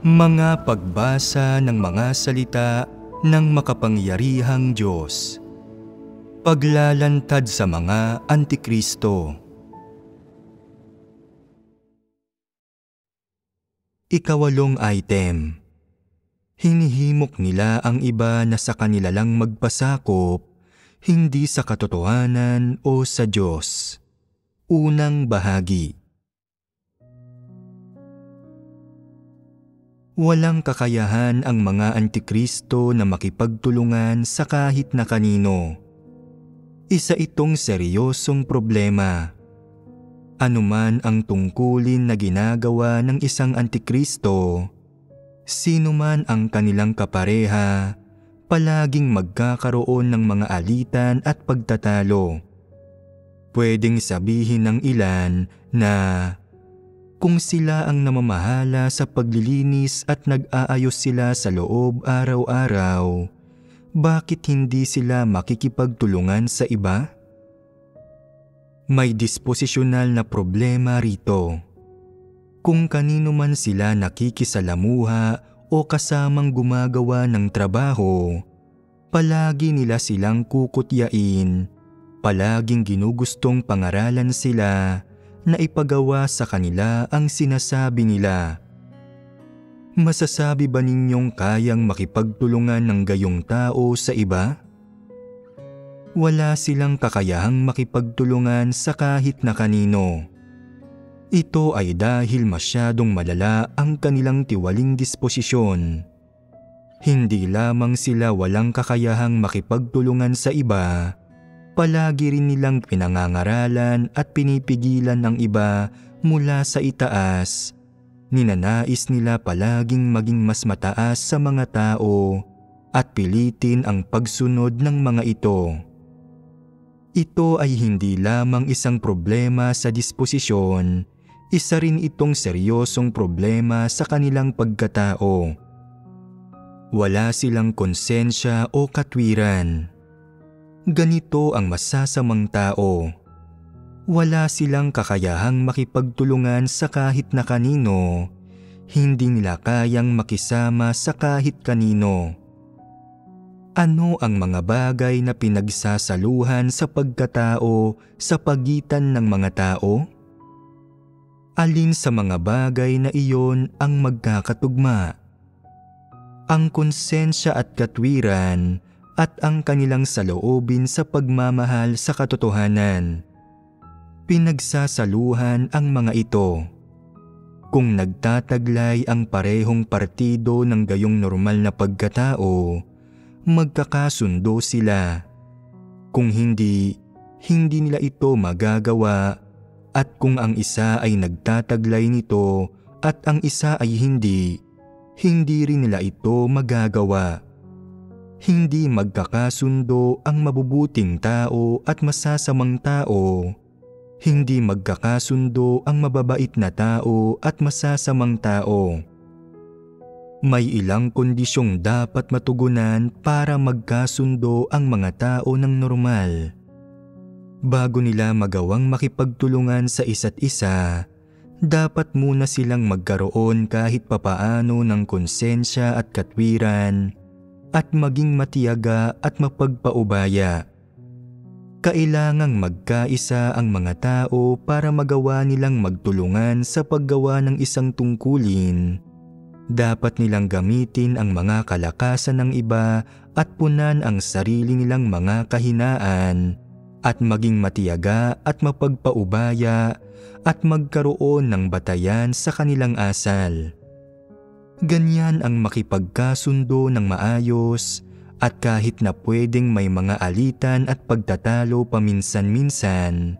Mga pagbasa ng mga salita ng makapangyarihang Diyos. Paglalantad sa mga Antikristo. Ikawalong item. Hinihimok nila ang iba na sa kanila lang magpasakop, hindi sa katotohanan o sa Diyos. Unang bahagi. Walang kakayahan ang mga Antikristo na makipagtulungan sa kahit na kanino. Isa itong seryosong problema. Anuman ang tungkulin na ginagawa ng isang Antikristo, sino man ang kanilang kapareha, palaging magkakaroon ng mga alitan at pagtatalo. Pwedeng sabihin ng ilan na kung sila ang namamahala sa paglilinis at nag-aayos sila sa loob araw-araw, bakit hindi sila makikipagtulungan sa iba? May disposisyonal na problema rito. Kung kanino man sila nakikisalamuha o kasamang gumagawa ng trabaho, palagi nila silang kukutyain, palaging ginugustong pangaralan sila na ipagawa sa kanila ang sinasabi nila. Masasabi ba ninyong kayang makipagtulungan ng gayong tao sa iba? Wala silang kakayahang makipagtulungan sa kahit na kanino. Ito ay dahil masyadong malala ang kanilang tiwaling disposisyon. Hindi lamang sila walang kakayahang makipagtulungan sa iba, palagi rin nilang pinangangaralan at pinipigilan ng iba mula sa itaas. Ninanais nila palaging maging mas mataas sa mga tao at pilitin ang pagsunod ng mga ito. Ito ay hindi lamang isang problema sa disposisyon, isa rin itong seryosong problema sa kanilang pagkatao. Wala silang konsensya o katwiran. Ganito ang masasamang tao. Wala silang kakayahang makipagtulungan sa kahit na kanino, hindi nila kayang makisama sa kahit kanino. Ano ang mga bagay na pinagsasaluhan sa pagkatao sa pagitan ng mga tao? Alin sa mga bagay na iyon ang magkakatugma? Ang konsensya at katwiran at ang kanilang saloobin sa pagmamahal sa katotohanan. Pinagsasaluhan ang mga ito. Kung nagtataglay ang parehong partido ng gayong normal na pagkatao, magkakasundo sila. Kung hindi, hindi nila ito magagawa, at kung ang isa ay nagtataglay nito at ang isa ay hindi, hindi rin nila ito magagawa. Hindi magkakasundo ang mabubuting tao at masasamang tao. Hindi magkakasundo ang mababait na tao at masasamang tao. May ilang kondisyong dapat matugunan para magkasundo ang mga tao ng normal. Bago nila magawang makipagtulungan sa isa't isa, dapat muna silang magkaroon kahit papaano ng konsensya at katwiran at maging matiyaga at mapagpaubaya. Kailangang magkaisa ang mga tao para magawa nilang magtulungan sa paggawa ng isang tungkulin. Dapat nilang gamitin ang mga kalakasan ng iba at punan ang sarili nilang mga kahinaan at maging matiyaga at mapagpaubaya at magkaroon ng batayan sa kanilang asal. Ganyan ang makipagkasundo ng maayos at kahit na pwedeng may mga alitan at pagtatalo paminsan-minsan,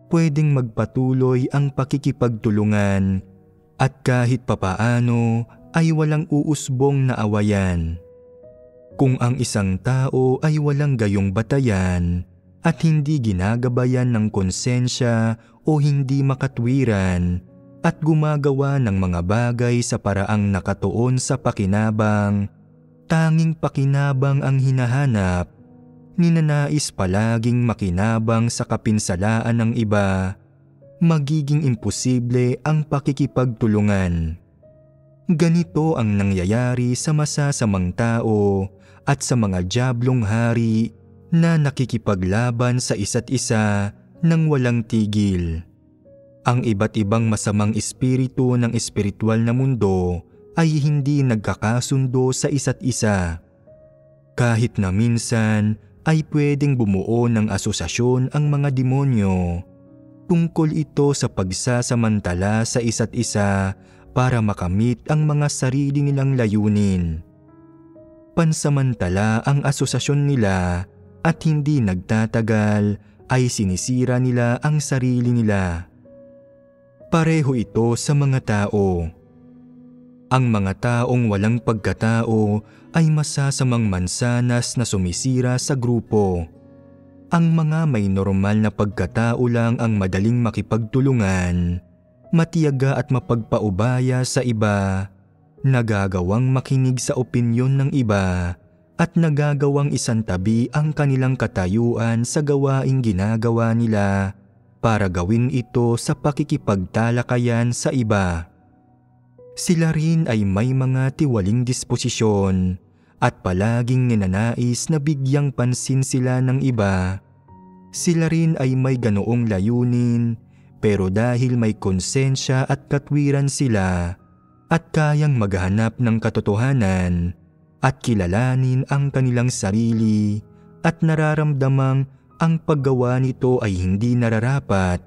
pwedeng magpatuloy ang pakikipagtulungan at kahit papaano ay walang uusbong na awayan. Kung ang isang tao ay walang gayong batayan at hindi ginagabayan ng konsensya o hindi makatwiran at gumagawa ng mga bagay sa paraang nakatuon sa pakinabang, tanging pakinabang ang hinahanap, ninanais palaging makinabang sa kapinsalaan ng iba, magiging imposible ang pakikipagtulungan. Ganito ang nangyayari sa masasamang tao at sa mga diablong hari na nakikipaglaban sa isa't isa nang walang tigil. Ang iba't ibang masamang espiritu ng espiritual na mundo ay hindi nagkakasundo sa isa't isa. Kahit na minsan ay pwedeng bumuo ng asosasyon ang mga demonyo. Tungkol ito sa pagsasamantala sa isa't isa para makamit ang mga sarili nilang layunin. Pansamantala ang asosasyon nila at hindi nagtatagal ay sinisira nila ang sarili nila. Pareho ito sa mga tao. Ang mga taong walang pagkatao ay masasamang mansanas na sumisira sa grupo. Ang mga may normal na pagkatao lang ang madaling makipagtulungan, matiyaga at mapagpaubaya sa iba, nagagawang makinig sa opinyon ng iba, at nagagawang isantabi ang kanilang katayuan sa gawaing ginagawa nila para gawin ito sa pakikipagtalakayan sa iba. Sila rin ay may mga tiwaling disposisyon at palaging ninanais na bigyang pansin sila ng iba. Sila rin ay may ganoong layunin, pero dahil may konsensya at katwiran sila at kayang maghanap ng katotohanan at kilalanin ang kanilang sarili at nararamdamang ang paggawa nito ay hindi nararapat,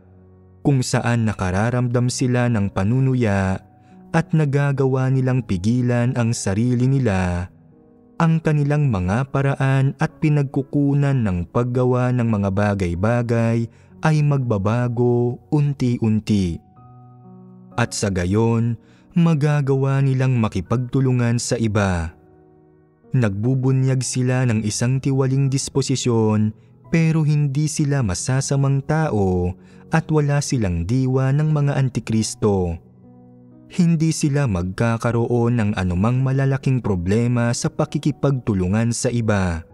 kung saan nakararamdam sila ng panunuya at nagagawa nilang pigilan ang sarili nila, ang kanilang mga paraan at pinagkukunan ng paggawa ng mga bagay-bagay ay magbabago unti-unti. At sa gayon, magagawa nilang makipagtulungan sa iba. Nagbubunyag sila ng isang tiwaling disposisyon pero hindi sila masasamang tao at wala silang diwa ng mga antikristo. Hindi sila magkakaroon ng anumang malalaking problema sa pakikipagtulungan sa iba.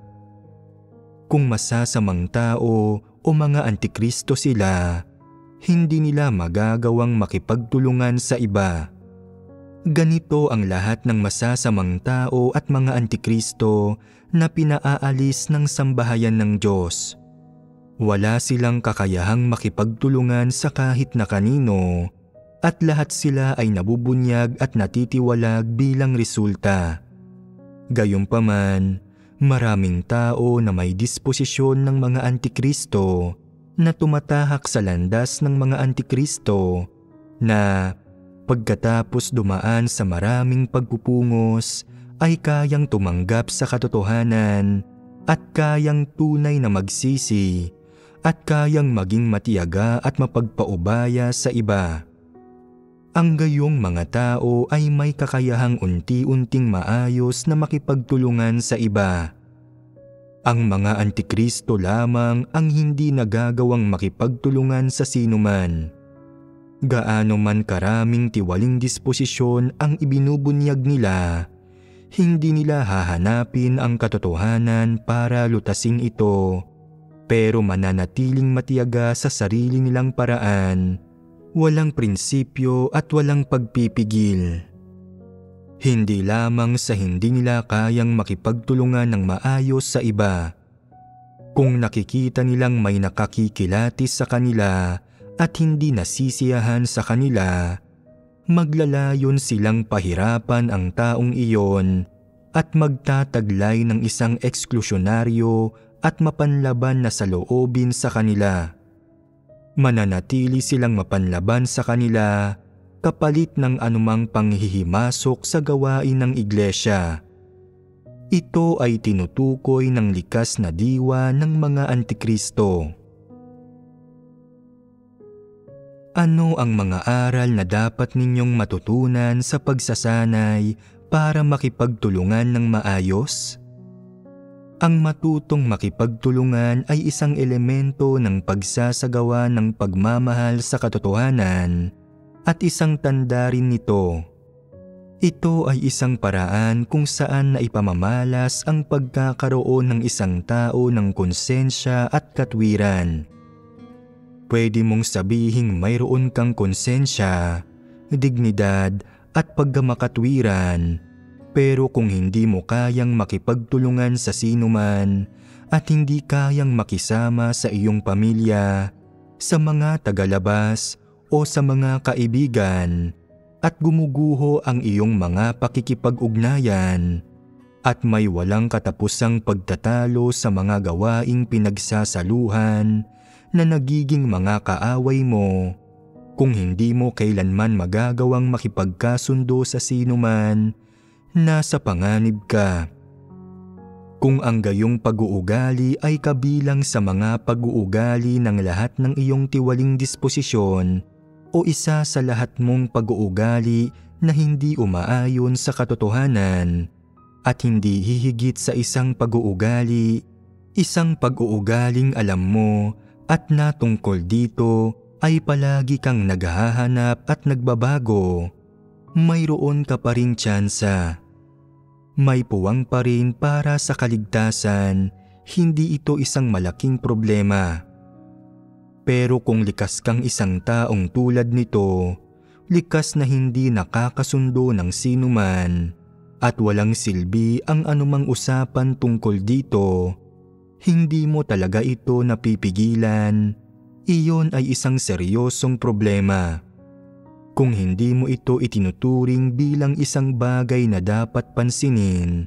Kung masasamang tao o mga antikristo sila, hindi nila magagawang makipagtulungan sa iba. Ganito ang lahat ng masasamang tao at mga antikristo na pinaaalis ng sambahayan ng Diyos. Wala silang kakayahang makipagtulungan sa kahit na kanino, at lahat sila ay nabubunyag at natitiwalag bilang resulta. Gayunpaman, maraming tao na may disposisyon ng mga antikristo na tumatahak sa landas ng mga antikristo na pagkatapos dumaan sa maraming pagpupungos ay kayang tumanggap sa katotohanan at kayang tunay na magsisi at kayang maging matiyaga at mapagpaubaya sa iba. Ang gayong mga tao ay may kakayahang unti-unting maayos na makipagtulungan sa iba. Ang mga antikristo lamang ang hindi nagagawang makipagtulungan sa sinuman. Gaano man karaming tiwaling disposisyon ang ibinubunyag nila, hindi nila hahanapin ang katotohanan para lutasin ito, pero mananatiling matiyaga sa sarili nilang paraan, walang prinsipyo at walang pagpipigil. Hindi lamang sa hindi nila kayang makipagtulungan ng maayos sa iba. Kung nakikita nilang may nakakikilatis sa kanila at hindi nasisiyahan sa kanila, maglalayon silang pahirapan ang taong iyon at magtataglay ng isang eksklusyonaryo at mapanlaban na saloobin sa kanila. Mananatili silang mapanlaban sa kanila kapalit ng anumang panghihimasok sa gawain ng iglesia. Ito ay tinutukoy ng likas na diwa ng mga antikristo. Ano ang mga aral na dapat ninyong matutunan sa pagsasanay para makipagtulungan ng maayos? Ang matutong makipagtulungan ay isang elemento ng pagsasagawa ng pagmamahal sa katotohanan at isang tanda rin nito. Ito ay isang paraan kung saan naipamamalas ang pagkakaroon ng isang tao ng konsensya at katwiran. Pwede mong sabihing mayroon kang konsensya, dignidad at pagkamakatwiran. Pero kung hindi mo kayang makipagtulungan sa sinuman at hindi kayang makisama sa iyong pamilya, sa mga tagalabas o sa mga kaibigan, at gumuguho ang iyong mga pakikipag-ugnayan, at may walang katapusang pagtatalo sa mga gawaing pinagsasaluhan na nagiging mga kaaway mo, kung hindi mo kailanman magagawang makipagkasundo sa sinuman, nasa panganib ka. Kung ang gayong pag-uugali ay kabilang sa mga pag-uugali ng lahat ng iyong tiwaling disposisyon o isa sa lahat mong pag-uugali na hindi umaayon sa katotohanan at hindi hihigit sa isang pag-uugaling alam mo at natungkol dito ay palagi kang naghahanap at nagbabago, mayroon ka pa ring tsansa. May puwang pa rin para sa kaligtasan, hindi ito isang malaking problema. Pero kung likas kang isang taong tulad nito, likas na hindi nakakasundo ng sinuman, at walang silbi ang anumang usapan tungkol dito, hindi mo talaga ito napipigilan, iyon ay isang seryosong problema. Kung hindi mo ito itinuturing bilang isang bagay na dapat pansinin,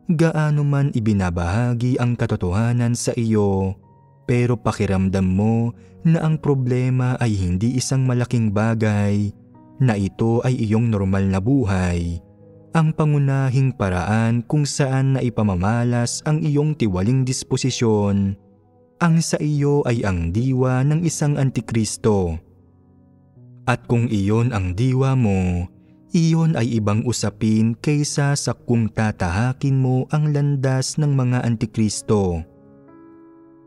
gaano man ibinabahagi ang katotohanan sa iyo, pero pakiramdam mo na ang problema ay hindi isang malaking bagay, na ito ay iyong normal na buhay, ang pangunahing paraan kung saan na ipamamalas ang iyong tiwaling disposisyon, ang sa iyo ay ang diwa ng isang antikristo. At kung iyon ang diwa mo, iyon ay ibang usapin kaysa sa kung tatahakin mo ang landas ng mga antikristo.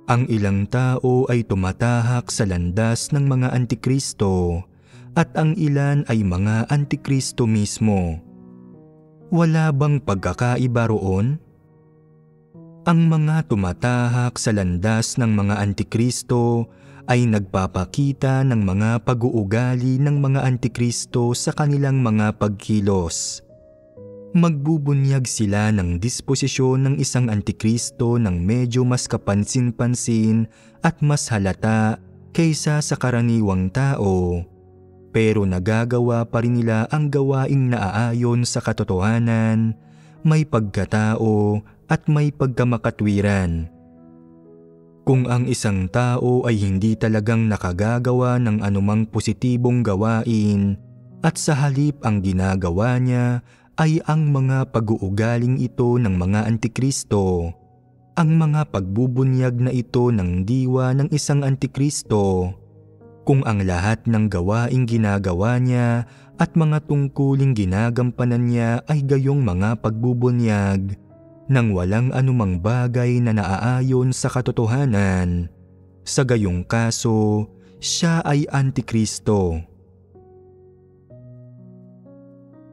Ang ilang tao ay tumatahak sa landas ng mga antikristo at ang ilan ay mga antikristo mismo. Wala bang pagkakaiba roon? Ang mga tumatahak sa landas ng mga antikristo ay nagpapakita ng mga pag-uugali ng mga antikristo sa kanilang mga pagkilos. Magbubunyag sila ng disposisyon ng isang antikristo ng medyo mas kapansin-pansin at mas halata kaysa sa karaniwang tao, pero nagagawa pa rin nila ang gawaing naaayon sa katotohanan, may pagkatao at may pagkamakatwiran. Kung ang isang tao ay hindi talagang nakagagawa ng anumang positibong gawain at sa halip ang ginagawa niya ay ang mga pag-uugaling ito ng mga antikristo, ang mga pagbubunyag na ito ng diwa ng isang antikristo, kung ang lahat ng gawaing ginagawa niya at mga tungkuling ginagampanan niya ay gayong mga pagbubunyag, nang walang anumang bagay na naaayon sa katotohanan, sa gayong kaso, siya ay antikristo.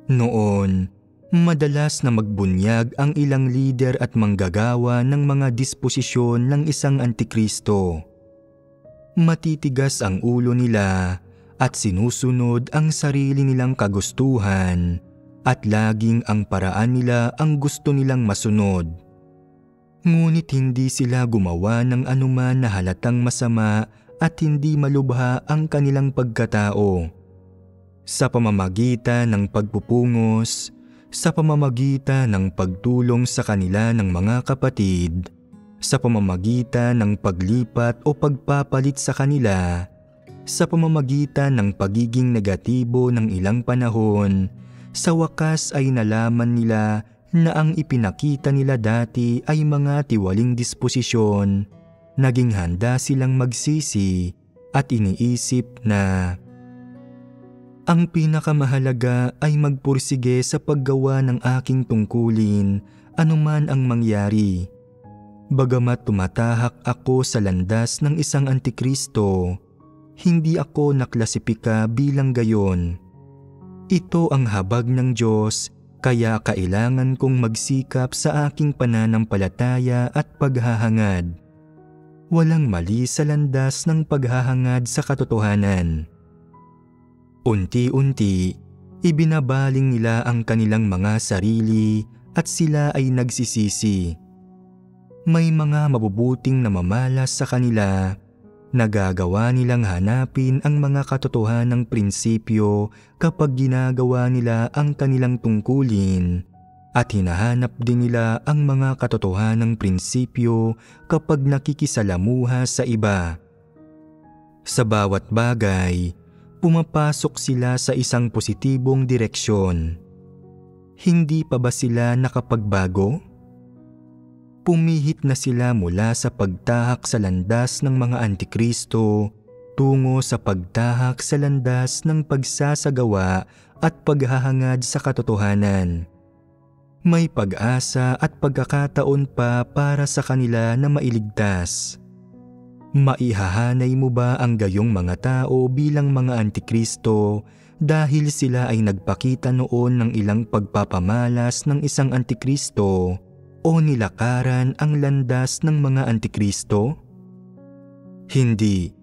Noon, madalas na magbunyag ang ilang lider at manggagawa ng mga disposisyon ng isang antikristo. Matitigas ang ulo nila at sinusunod ang sarili nilang kagustuhan, at laging ang paraan nila ang gusto nilang masunod. Ngunit hindi sila gumawa ng anuman na halatang masama at hindi malubha ang kanilang pagkatao. Sa pamamagitan ng pagpupungos, sa pamamagitan ng pagtulong sa kanila ng mga kapatid, sa pamamagitan ng paglipat o pagpapalit sa kanila, sa pamamagitan ng pagiging negatibo ng ilang panahon, sa wakas ay nalaman nila na ang ipinakita nila dati ay mga tiwaling disposisyon. Naging handa silang magsisi at iniisip na ang pinakamahalaga ay magpursige sa paggawa ng aking tungkulin anuman ang mangyari. Bagamat tumatahak ako sa landas ng isang antikristo, hindi ako naklasipika bilang gayon. Ito ang habag ng Diyos, kaya kailangan kong magsikap sa aking pananampalataya at paghahangad. Walang mali sa landas ng paghahangad sa katotohanan. Unti-unti, Ibinabaling nila ang kanilang mga sarili at sila ay nagsisisi. May mga mabubuting namamalas sa kanila. Nagagawa nilang hanapin ang mga katotohanang prinsipyo kapag ginagawa nila ang kanilang tungkulin, at hinahanap din nila ang mga katotohanang prinsipyo kapag nakikisalamuha sa iba. Sa bawat bagay, pumapasok sila sa isang positibong direksyon. Hindi pa ba sila nakapagbago? Pumihit na sila mula sa pagtahak sa landas ng mga antikristo tungo sa pagtahak sa landas ng pagsasagawa at paghahangad sa katotohanan. May pag-asa at pagkakataon pa para sa kanila na mailigtas. Maihahanay mo ba ang gayong mga tao bilang mga antikristo dahil sila ay nagpakita noon ng ilang pagpapamalas ng isang antikristo o nilakaran ang landas ng mga antikristo? Hindi.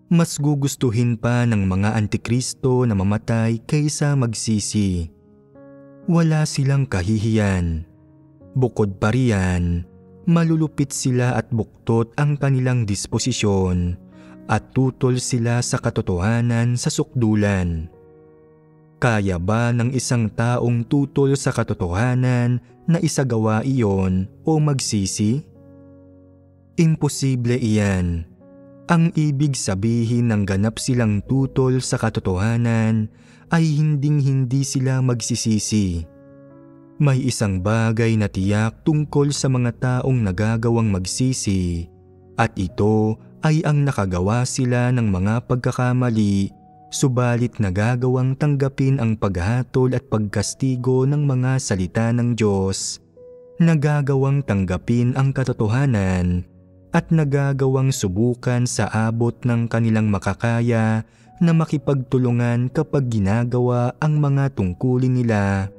Mas gugustuhin pa ng mga antikristo na mamatay kaysa magsisi. Wala silang kahihiyan. Bukod pa riyan, malulupit sila at buktot ang kanilang disposisyon at tutol sila sa katotohanan sa sukdulan. Kaya ba ng isang taong tutol sa katotohanan na isagawa iyon o magsisi? Imposible iyan. Ang ibig sabihin ng ganap silang tutol sa katotohanan ay hinding-hindi sila magsisisi. May isang bagay na tiyak tungkol sa mga taong nagagawang magsisi, at ito ay ang nakagawa sila ng mga pagkakamali, subalit nagagawang tanggapin ang paghatol at pagkastigo ng mga salita ng Diyos, nagagawang tanggapin ang katotohanan, at nagagawang subukan sa abot ng kanilang makakaya na makipagtulungan kapag ginagawa ang mga tungkulin nila.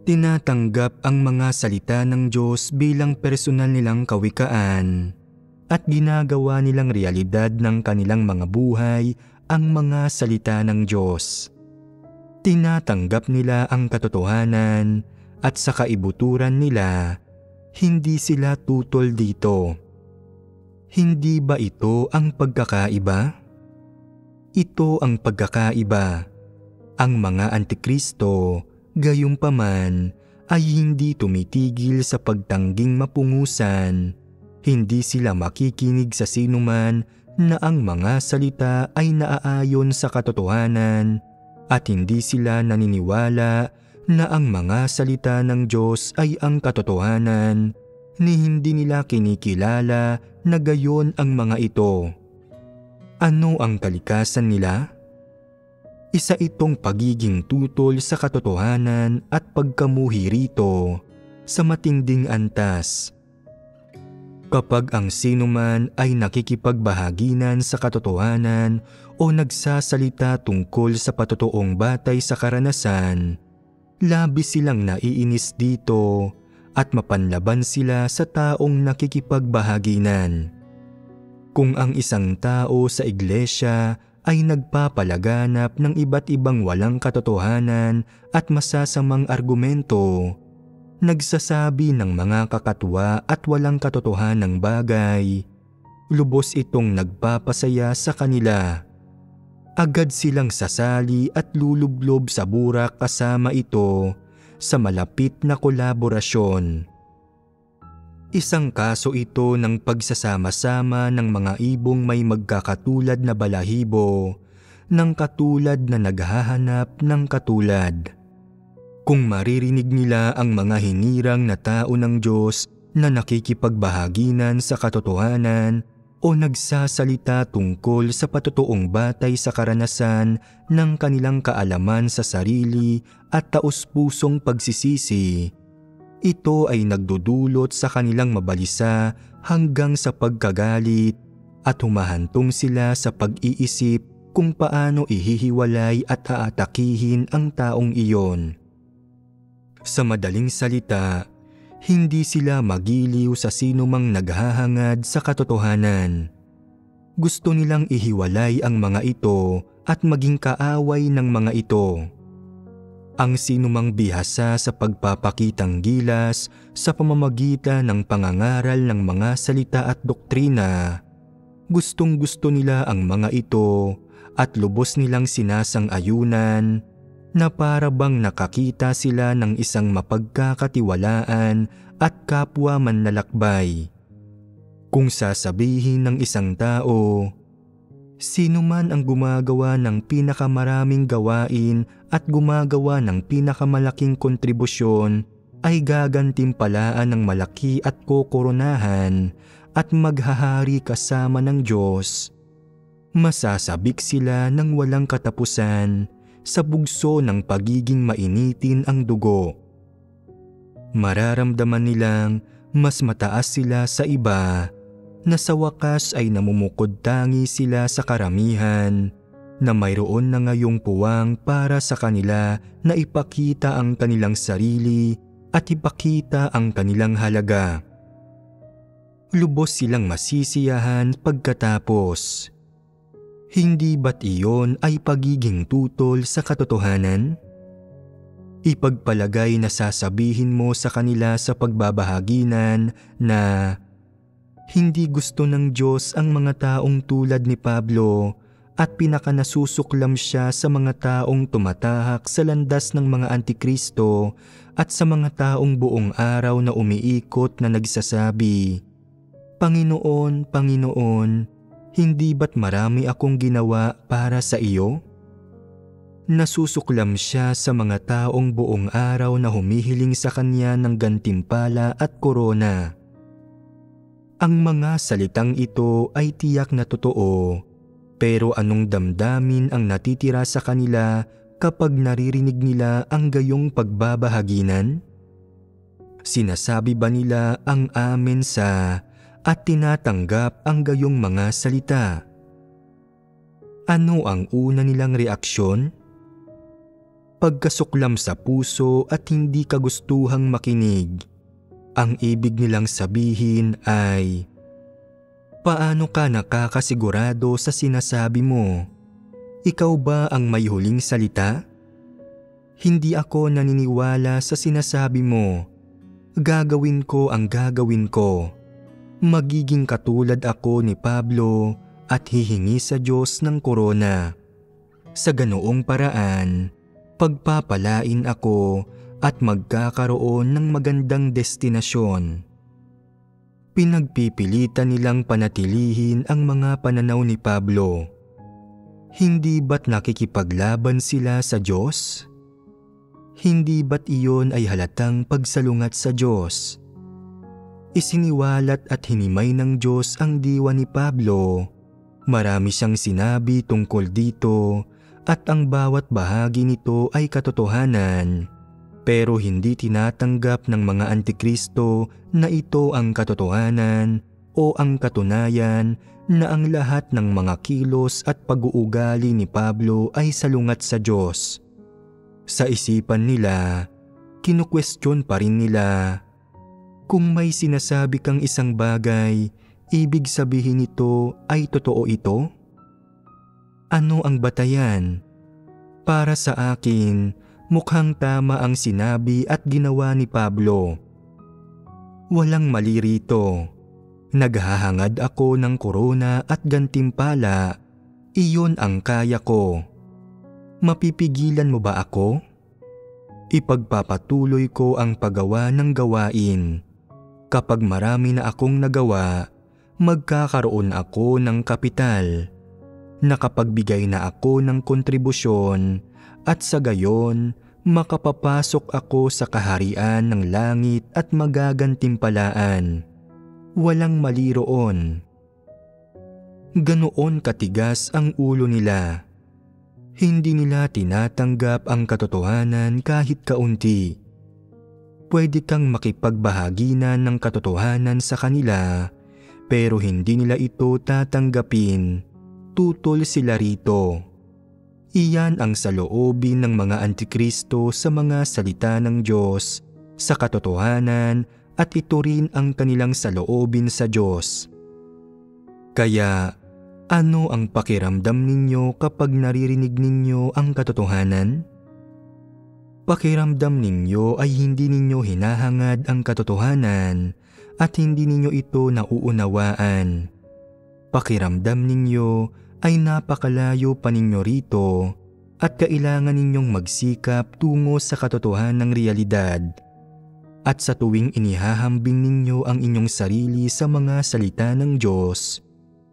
Tinatanggap ang mga salita ng Diyos bilang personal nilang kawikaan at ginagawa nilang realidad ng kanilang mga buhay ang mga salita ng Diyos. Tinatanggap nila ang katotohanan at sa kaibuturan nila, hindi sila tutol dito. Hindi ba ito ang pagkakaiba? Ito ang pagkakaiba. Ang mga antikristo, gayunpaman, ay hindi tumitigil sa pagtangging mapungusan. Hindi sila makikinig sa sinuman na ang mga salita ay naaayon sa katotohanan at hindi sila naniniwala na ang mga salita ng Diyos ay ang katotohanan ni hindi nila kinikilala na gayon ang mga ito. Ano ang kalikasan nila? Isa itong pagiging tutol sa katotohanan at pagkamuhi rito sa matinding antas. Kapag ang sinuman ay nakikipagbahaginan sa katotohanan o nagsasalita tungkol sa patotoong batay sa karanasan, labis silang naiinis dito at mapanlaban sila sa taong nakikipagbahaginan. Kung ang isang tao sa iglesia ay nagpapalaganap ng iba't ibang walang katotohanan at masasamang argumento, nagsasabi ng mga kakatwa at walang katotohanang bagay, lubos itong nagpapasaya sa kanila. Agad silang sasali at lulublob sa burak kasama ito sa malapit na kolaborasyon. Isang kaso ito ng pagsasama-sama ng mga ibong may magkakatulad na balahibo ng katulad na naghahanap ng katulad. Kung maririnig nila ang mga hinirang na tao ng Diyos na nakikipagbahaginan sa katotohanan o nagsasalita tungkol sa patotoong batay sa karanasan ng kanilang kaalaman sa sarili at taus-pusong pagsisisi, ito ay nagdudulot sa kanilang mabalisa hanggang sa pagkagalit at humahantong sila sa pag-iisip kung paano ihihiwalay at aatakihin ang taong iyon. Sa madaling salita, hindi sila magiliw sa sinumang naghahangad sa katotohanan. Gusto nilang ihiwalay ang mga ito at maging kaaway ng mga ito. Ang sinumang bihasa sa pagpapakitang gilas sa pamamagitan ng pangangaral ng mga salita at doktrina, gustong-gusto nila ang mga ito at lubos nilang sinasang-ayunan na para bang nakakita sila ng isang mapagkakatiwalaan at kapwa manlalakbay. Kung sasabihin ng isang tao, sino man ang gumagawa ng pinakamaraming gawain at gumagawa ng pinakamalaking kontribusyon ay gagantimpalaan ng malaki at kokoronahan at maghahari kasama ng Diyos, masasabik sila ng walang katapusan sa bugso ng pagiging mainitin ang dugo. Mararamdaman nilang mas mataas sila sa iba na sa wakas ay namumukod tangi sila sa karamihan na mayroon na ngayong puwang para sa kanila na ipakita ang kanilang sarili at ipakita ang kanilang halaga. Lubos silang masisiyahan pagkatapos. Hindi ba't iyon ay pagiging tutol sa katotohanan? Ipagpalagay na sasabihin mo sa kanila sa pagbabahaginan na hindi gusto ng Diyos ang mga taong tulad ni Pablo at pinakanasusulklam siya sa mga taong tumatahak sa landas ng mga antikristo at sa mga taong buong araw na umiikot na nagsasabi, Panginoon, Panginoon, hindi ba't marami akong ginawa para sa iyo? Nasusuklam siya sa mga taong buong araw na humihiling sa kanya ng gantimpala at korona. Ang mga salitang ito ay tiyak na totoo, pero anong damdamin ang natitira sa kanila kapag naririnig nila ang gayong pagbabahaginan? Sinasabi ba nila ang amen sa at tinatanggap ang gayong mga salita? Ano ang una nilang reaksyon? Pagkasuklam sa puso at hindi kagustuhang makinig. Ang ibig nilang sabihin ay, paano ka nakakasigurado sa sinasabi mo? Ikaw ba ang may huling salita? Hindi ako naniniwala sa sinasabi mo. Gagawin ko ang gagawin ko. Magiging katulad ako ni Pablo at hihingi sa Diyos ng korona. Sa ganoong paraan, pagpapalain ako at magkakaroon ng magandang destinasyon. Pinagpipilitan nilang panatilihin ang mga pananaw ni Pablo. Hindi ba't nakikipaglaban sila sa Diyos? Hindi ba't iyon ay halatang pagsalungat sa Diyos? Isiniwalat at hinimay ng Diyos ang diwa ni Pablo. Marami siyang sinabi tungkol dito at ang bawat bahagi nito ay katotohanan. Pero hindi tinatanggap ng mga antikristo na ito ang katotohanan o ang katunayan na ang lahat ng mga kilos at pag-uugali ni Pablo ay salungat sa Diyos. Sa isipan nila, kinukwestiyon pa rin nila, kung may sinasabi kang isang bagay, ibig sabihin nito ay totoo ito? Ano ang batayan? Para sa akin, mukhang tama ang sinabi at ginawa ni Pablo. Walang mali rito. Naghahangad ako ng korona at gantimpala. Iyon ang kaya ko. Mapipigilan mo ba ako? Ipagpapatuloy ko ang paggawa ng gawain. Kapag marami na akong nagawa, magkakaroon ako ng kapital. Nakapagbigay na ako ng kontribusyon at sa gayon, makapapasok ako sa kaharian ng langit at magagantimpalaan. Walang mali roon. Ganoon katigas ang ulo nila. Hindi nila tinatanggap ang katotohanan kahit kaunti. Pwede kang makipagbahaginan ng katotohanan sa kanila, pero hindi nila ito tatanggapin. Tutol sila rito. Iyan ang saloobin ng mga antikristo sa mga salita ng Diyos, sa katotohanan at ito rin ang kanilang saloobin sa Diyos. Kaya, ano ang pakiramdam ninyo kapag naririnig ninyo ang katotohanan? Pakiramdam ninyo ay hindi ninyo hinahangad ang katotohanan at hindi ninyo ito nauunawaan. Pakiramdam ninyo ay napakalayo pa ninyo rito at kailangan ninyong magsikap tungo sa katotohanang realidad. At sa tuwing inihahambing ninyo ang inyong sarili sa mga salita ng Diyos,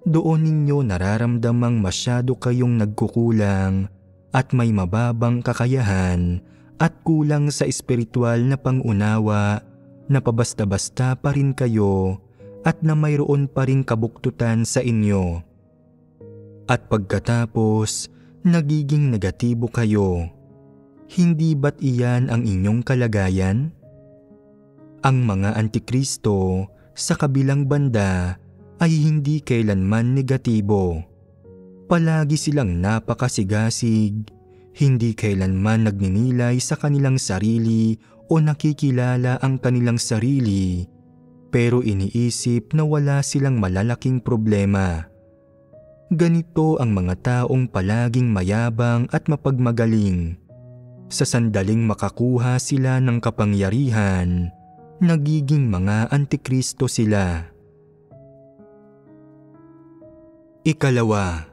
doon ninyo nararamdamang masyado kayong nagkukulang at may mababang kakayahan at kulang sa espiritual na pangunawa na pabasta-basta pa rin kayo at na mayroon pa ring kabuktutan sa inyo. At pagkatapos, nagiging negatibo kayo. Hindi ba't iyan ang inyong kalagayan? Ang mga antikristo sa kabilang banda ay hindi kailanman negatibo. Palagi silang napakasigasig, hindi kailanman nagninilay sa kanilang sarili o nakikilala ang kanilang sarili, pero iniisip na wala silang malalaking problema. Ganito ang mga taong palaging mayabang at mapagmagaling. Sa sandaling makakuha sila ng kapangyarihan, nagiging mga antikristo sila. Ikalawa,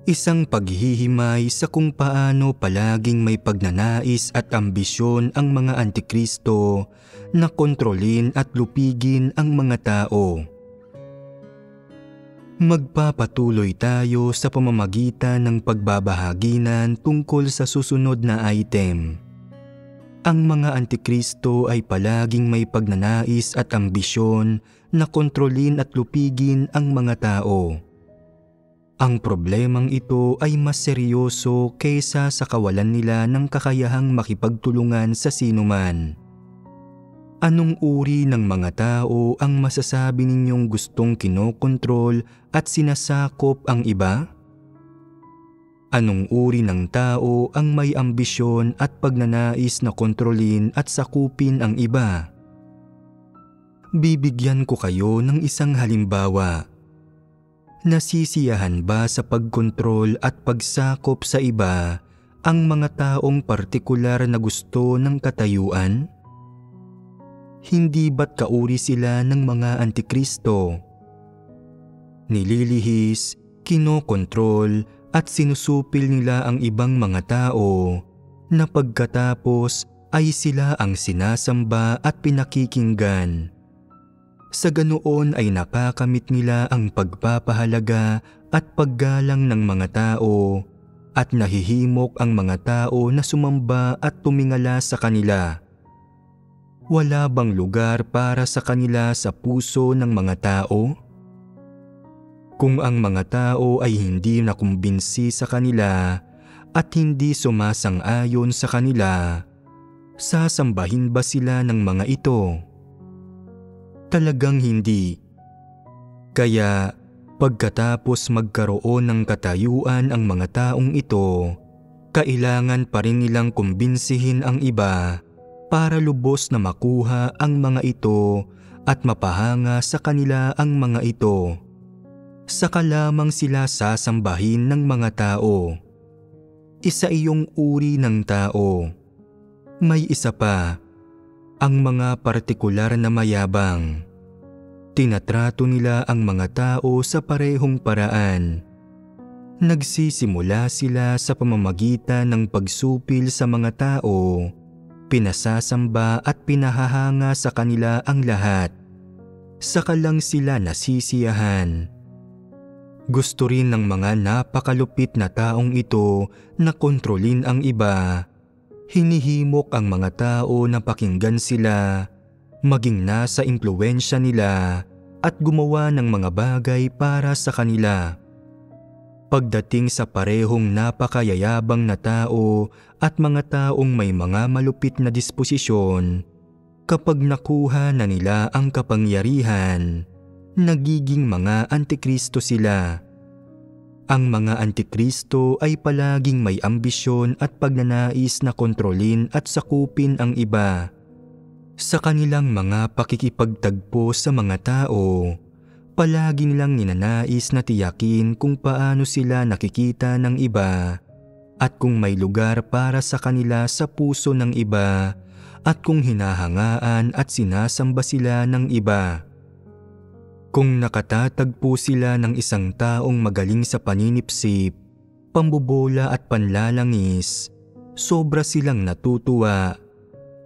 isang paghihimay sa kung paano palaging may pagnanais at ambisyon ang mga antikristo na kontrolin at lupigin ang mga tao. Magpapatuloy tayo sa pamamagitan ng pagbabahagi tungkol sa susunod na item. Ang mga antikristo ay palaging may pagnanais at ambisyon na kontrolin at lupigin ang mga tao. Ang problemang ito ay mas seryoso kaysa sa kawalan nila ng kakayahang makipagtulungan sa sinuman. Anong uri ng mga tao ang masasabi ninyong gustong kinokontrol at sinasakop ang iba? Anong uri ng tao ang may ambisyon at pagnanais na kontrolin at sakupin ang iba? Bibigyan ko kayo ng isang halimbawa. Nasisiyahan ba sa pagkontrol at pagsakop sa iba ang mga taong partikular na gusto ng katayuan? Hindi ba't kauri sila ng mga antikristo? Nililihis, kinokontrol at sinusupil nila ang ibang mga tao na pagkatapos ay sila ang sinasamba at pinakikinggan. Sa ganoon ay napakamit nila ang pagpapahalaga at paggalang ng mga tao at nahihimok ang mga tao na sumamba at tumingala sa kanila. Wala bang lugar para sa kanila sa puso ng mga tao? Kung ang mga tao ay hindi nakumbinsi sa kanila at hindi sumasang-ayon sa kanila, sasambahin ba sila ng mga ito? Talagang hindi. Kaya pagkatapos magkaroon ng katayuan ang mga taong ito, kailangan pa rin nilang kumbinsihin ang iba para lubos na makuha ang mga ito at mapahanga sa kanila ang mga ito. Saka lamang sila sasambahin ng mga tao. Isa iyong uri ng tao. May isa pa, ang mga partikular na mayabang. Tinatrato nila ang mga tao sa parehong paraan. Nagsisimula sila sa pamamagitan ng pagsupil sa mga tao, pinasasamba at pinahahanga sa kanila ang lahat. Saka lang sila nasisiyahan. Gusto rin ng mga napakalupit na taong ito na kontrolin ang iba. Hinihimok ang mga tao na pakinggan sila, maging nasa impluwensya nila at gumawa ng mga bagay para sa kanila. Pagdating sa parehong napakayayabang na tao at mga taong may mga malupit na disposisyon, kapag nakuha na nila ang kapangyarihan, nagiging mga antikristo sila. Ang mga antikristo ay palaging may ambisyon at pagnanais na kontrolin at sakupin ang iba. Sa kanilang mga pakikipagtagpo sa mga tao, palagi nilang ninanais na tiyakin kung paano sila nakikita ng iba at kung may lugar para sa kanila sa puso ng iba at kung hinahangaan at sinasamba sila ng iba. Kung nakatatagpo sila ng isang taong magaling sa paninipsip, pambobola at panlalangis, sobra silang natutuwa.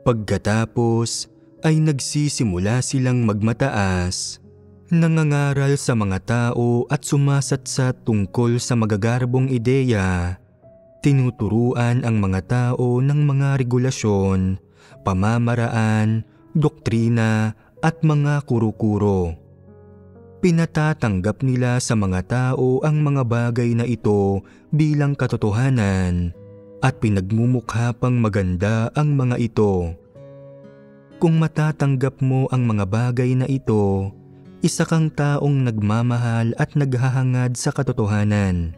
Pagkatapos ay nagsisimula silang magmataas, nangangaral sa mga tao at sumasatsat tungkol sa magagarbong ideya. Tinuturuan ang mga tao ng mga regulasyon, pamamaraan, doktrina at mga kuro-kuro. Pinatatanggap nila sa mga tao ang mga bagay na ito bilang katotohanan at pinagmumukha pang maganda ang mga ito. Kung matatanggap mo ang mga bagay na ito, isa kang taong nagmamahal at naghahangad sa katotohanan.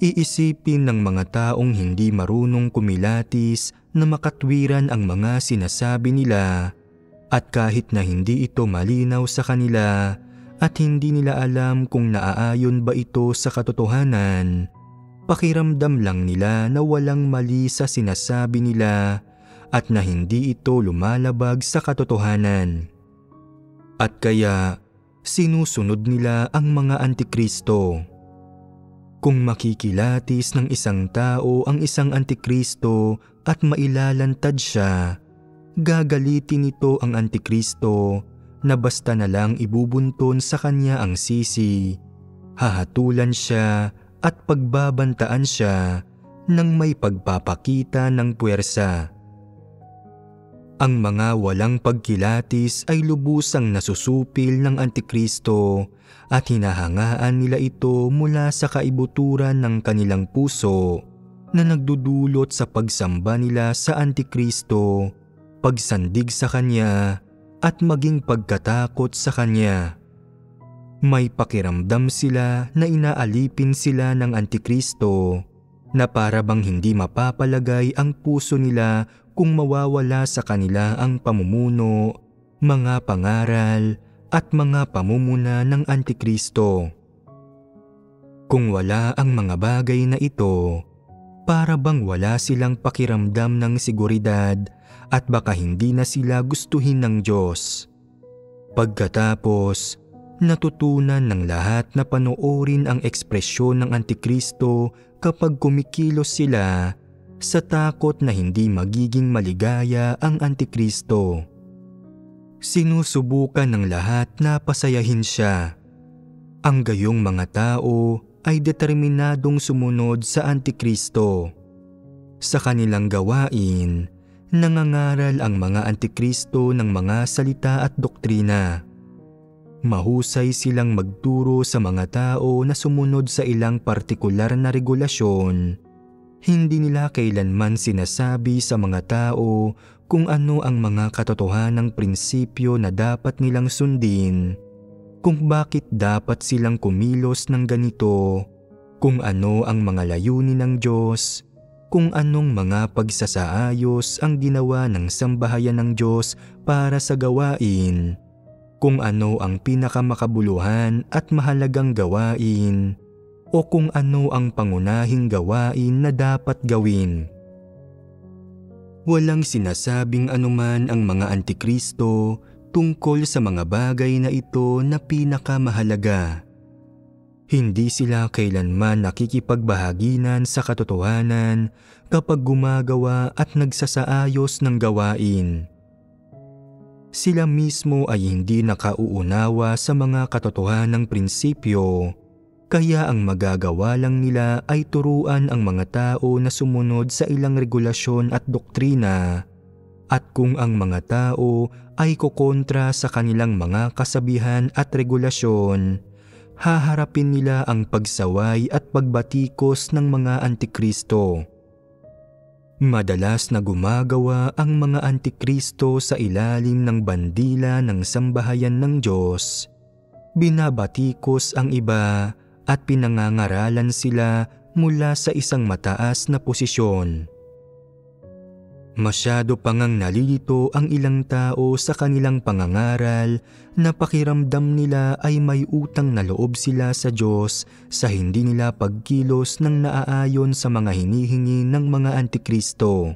Iisipin ng mga taong hindi marunong kumilatis na makatwiran ang mga sinasabi nila at kahit na hindi ito malinaw sa kanila at hindi nila alam kung naaayon ba ito sa katotohanan, pakiramdam lang nila na walang mali sa sinasabi nila at na hindi ito lumalabag sa katotohanan. At kaya sinusunod nila ang mga antikristo. Kung makikilatis ng isang tao ang isang antikristo at mailalantad siya, gagalitin nito ang antikristo na basta na lang ibubunton sa kanya ang sisi, hahatulan siya at pagbabantaan siya nang may pagpapakita ng puwersa. Ang mga walang pagkilatis ay lubusang nasusupil ng antikristo at hinahangaan nila ito mula sa kaibuturan ng kanilang puso na nagdudulot sa pagsamba nila sa antikristo, pagsandig sa kanya at maging pagkatakot sa kanya. May pakiramdam sila na inaalipin sila ng antikristo na para bang hindi mapapalagay ang puso nila kung mawawala sa kanila ang pamumuno, mga pangaral at mga pamumuna ng antikristo. Kung wala ang mga bagay na ito, para bang wala silang pakiramdam ng seguridad at baka hindi na sila gustuhin ng Diyos. Pagkatapos, natutunan ng lahat na panoorin ang ekspresyon ng antikristo kapag kumikilos sila sa takot na hindi magiging maligaya ang antikristo. Sinusubukan ng lahat na pasayahin siya. Ang gayong mga tao ay determinadong sumunod sa antikristo. Sa kanilang gawain, nangangaral ang mga antikristo ng mga salita at doktrina. Mahusay silang magturo sa mga tao na sumunod sa ilang partikular na regulasyon. Hindi nila kailanman sinasabi sa mga tao kung ano ang mga katotohanang prinsipyo na dapat nilang sundin, kung bakit dapat silang kumilos ng ganito, kung ano ang mga layunin ng Diyos, kung anong mga pagsasaayos ang ginawa ng sambahayan ng Diyos para sa gawain, kung ano ang pinakamakabuluhan at mahalagang gawain, o kung ano ang pangunahing gawain na dapat gawin. Walang sinasabing anuman ang mga antikristo tungkol sa mga bagay na ito na pinakamahalaga. Hindi sila kailanman nakikipagbahaginan sa katotohanan kapag gumagawa at nagsasaayos ng gawain. Sila mismo ay hindi nakauunawa sa mga katotohanang prinsipyo, kaya ang magagawa lang nila ay turuan ang mga tao na sumunod sa ilang regulasyon at doktrina, at kung ang mga tao ay kukontra sa kanilang mga kasabihan at regulasyon, haharapin nila ang pagsaway at pagbatikos ng mga antikristo. Madalas na gumagawa ang mga antikristo sa ilalim ng bandila ng sambahayan ng Diyos. Binabatikos ang iba at pinangangaralan sila mula sa isang mataas na posisyon. Masyado pa ngang nalilito ang ilang tao sa kanilang pangangaral na pakiramdam nila ay may utang na loob sila sa Diyos sa hindi nila pagkilos ng naaayon sa mga hinihingi ng mga antikristo.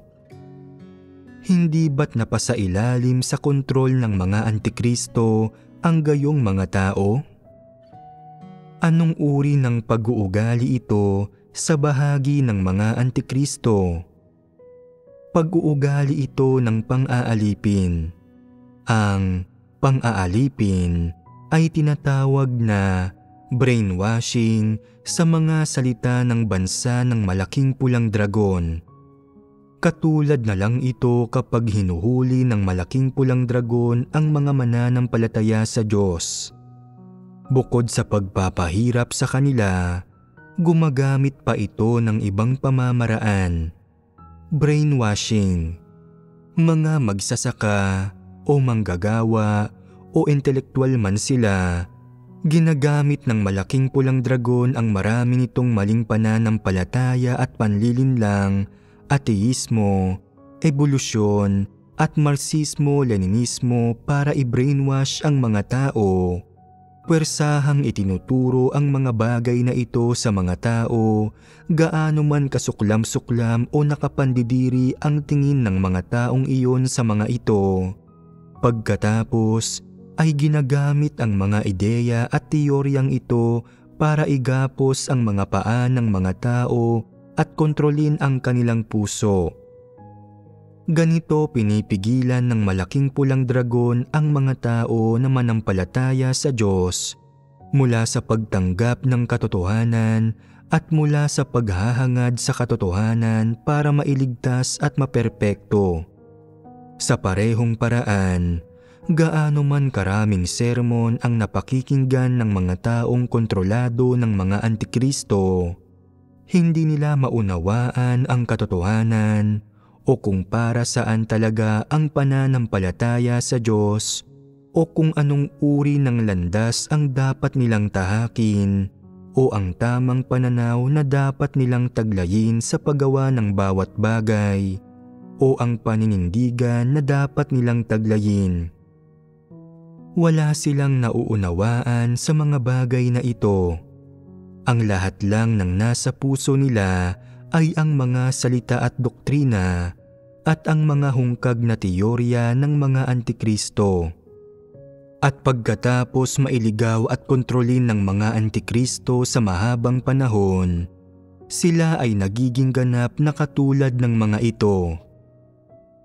Hindi ba't napasailalim sa kontrol ng mga antikristo ang gayong mga tao? Anong uri ng pag-uugali ito sa bahagi ng mga antikristo? Pag-uugali ito ng pang-aalipin. Ang pang-aalipin ay tinatawag na brainwashing sa mga salita ng bansa ng malaking pulang dragon. Katulad na lang ito kapag hinuhuli ng malaking pulang dragon ang mga mananampalataya sa Diyos. Bukod sa pagpapahirap sa kanila, gumagamit pa ito ng ibang pamamaraan. Brainwashing. Mga magsasaka o manggagawa o intelektual man sila, ginagamit ng malaking pulang dragon ang marami nitong maling pananampalataya at panlilinlang, ateismo, ebolusyon at Marxismo-Leninismo para i-brainwash ang mga tao. Pwersahang itinuturo ang mga bagay na ito sa mga tao, gaano man kasuklam-suklam o nakapandidiri ang tingin ng mga taong iyon sa mga ito. Pagkatapos ay ginagamit ang mga ideya at teoryang ito para igapos ang mga paa ng mga tao at kontrolin ang kanilang puso. Ganito pinipigilan ng malaking pulang dragon ang mga tao na manampalataya sa Diyos mula sa pagtanggap ng katotohanan at mula sa paghahangad sa katotohanan para mailigtas at maperpekto. Sa parehong paraan, gaano man karaming sermon ang napakikinggan ng mga taong kontrolado ng mga antikristo, hindi nila maunawaan ang katotohanan o kung para saan talaga ang pananampalataya sa Diyos o kung anong uri ng landas ang dapat nilang tahakin o ang tamang pananaw na dapat nilang taglayin sa paggawa ng bawat bagay o ang paninindigan na dapat nilang taglayin. Wala silang nauunawaan sa mga bagay na ito. Ang lahat lang ng nasa puso nila ay ang mga salita at doktrina at ang mga hungkag na teorya ng mga antikristo. At pagkatapos mailigaw at kontrolin ng mga antikristo sa mahabang panahon, sila ay nagiging ganap na katulad ng mga ito.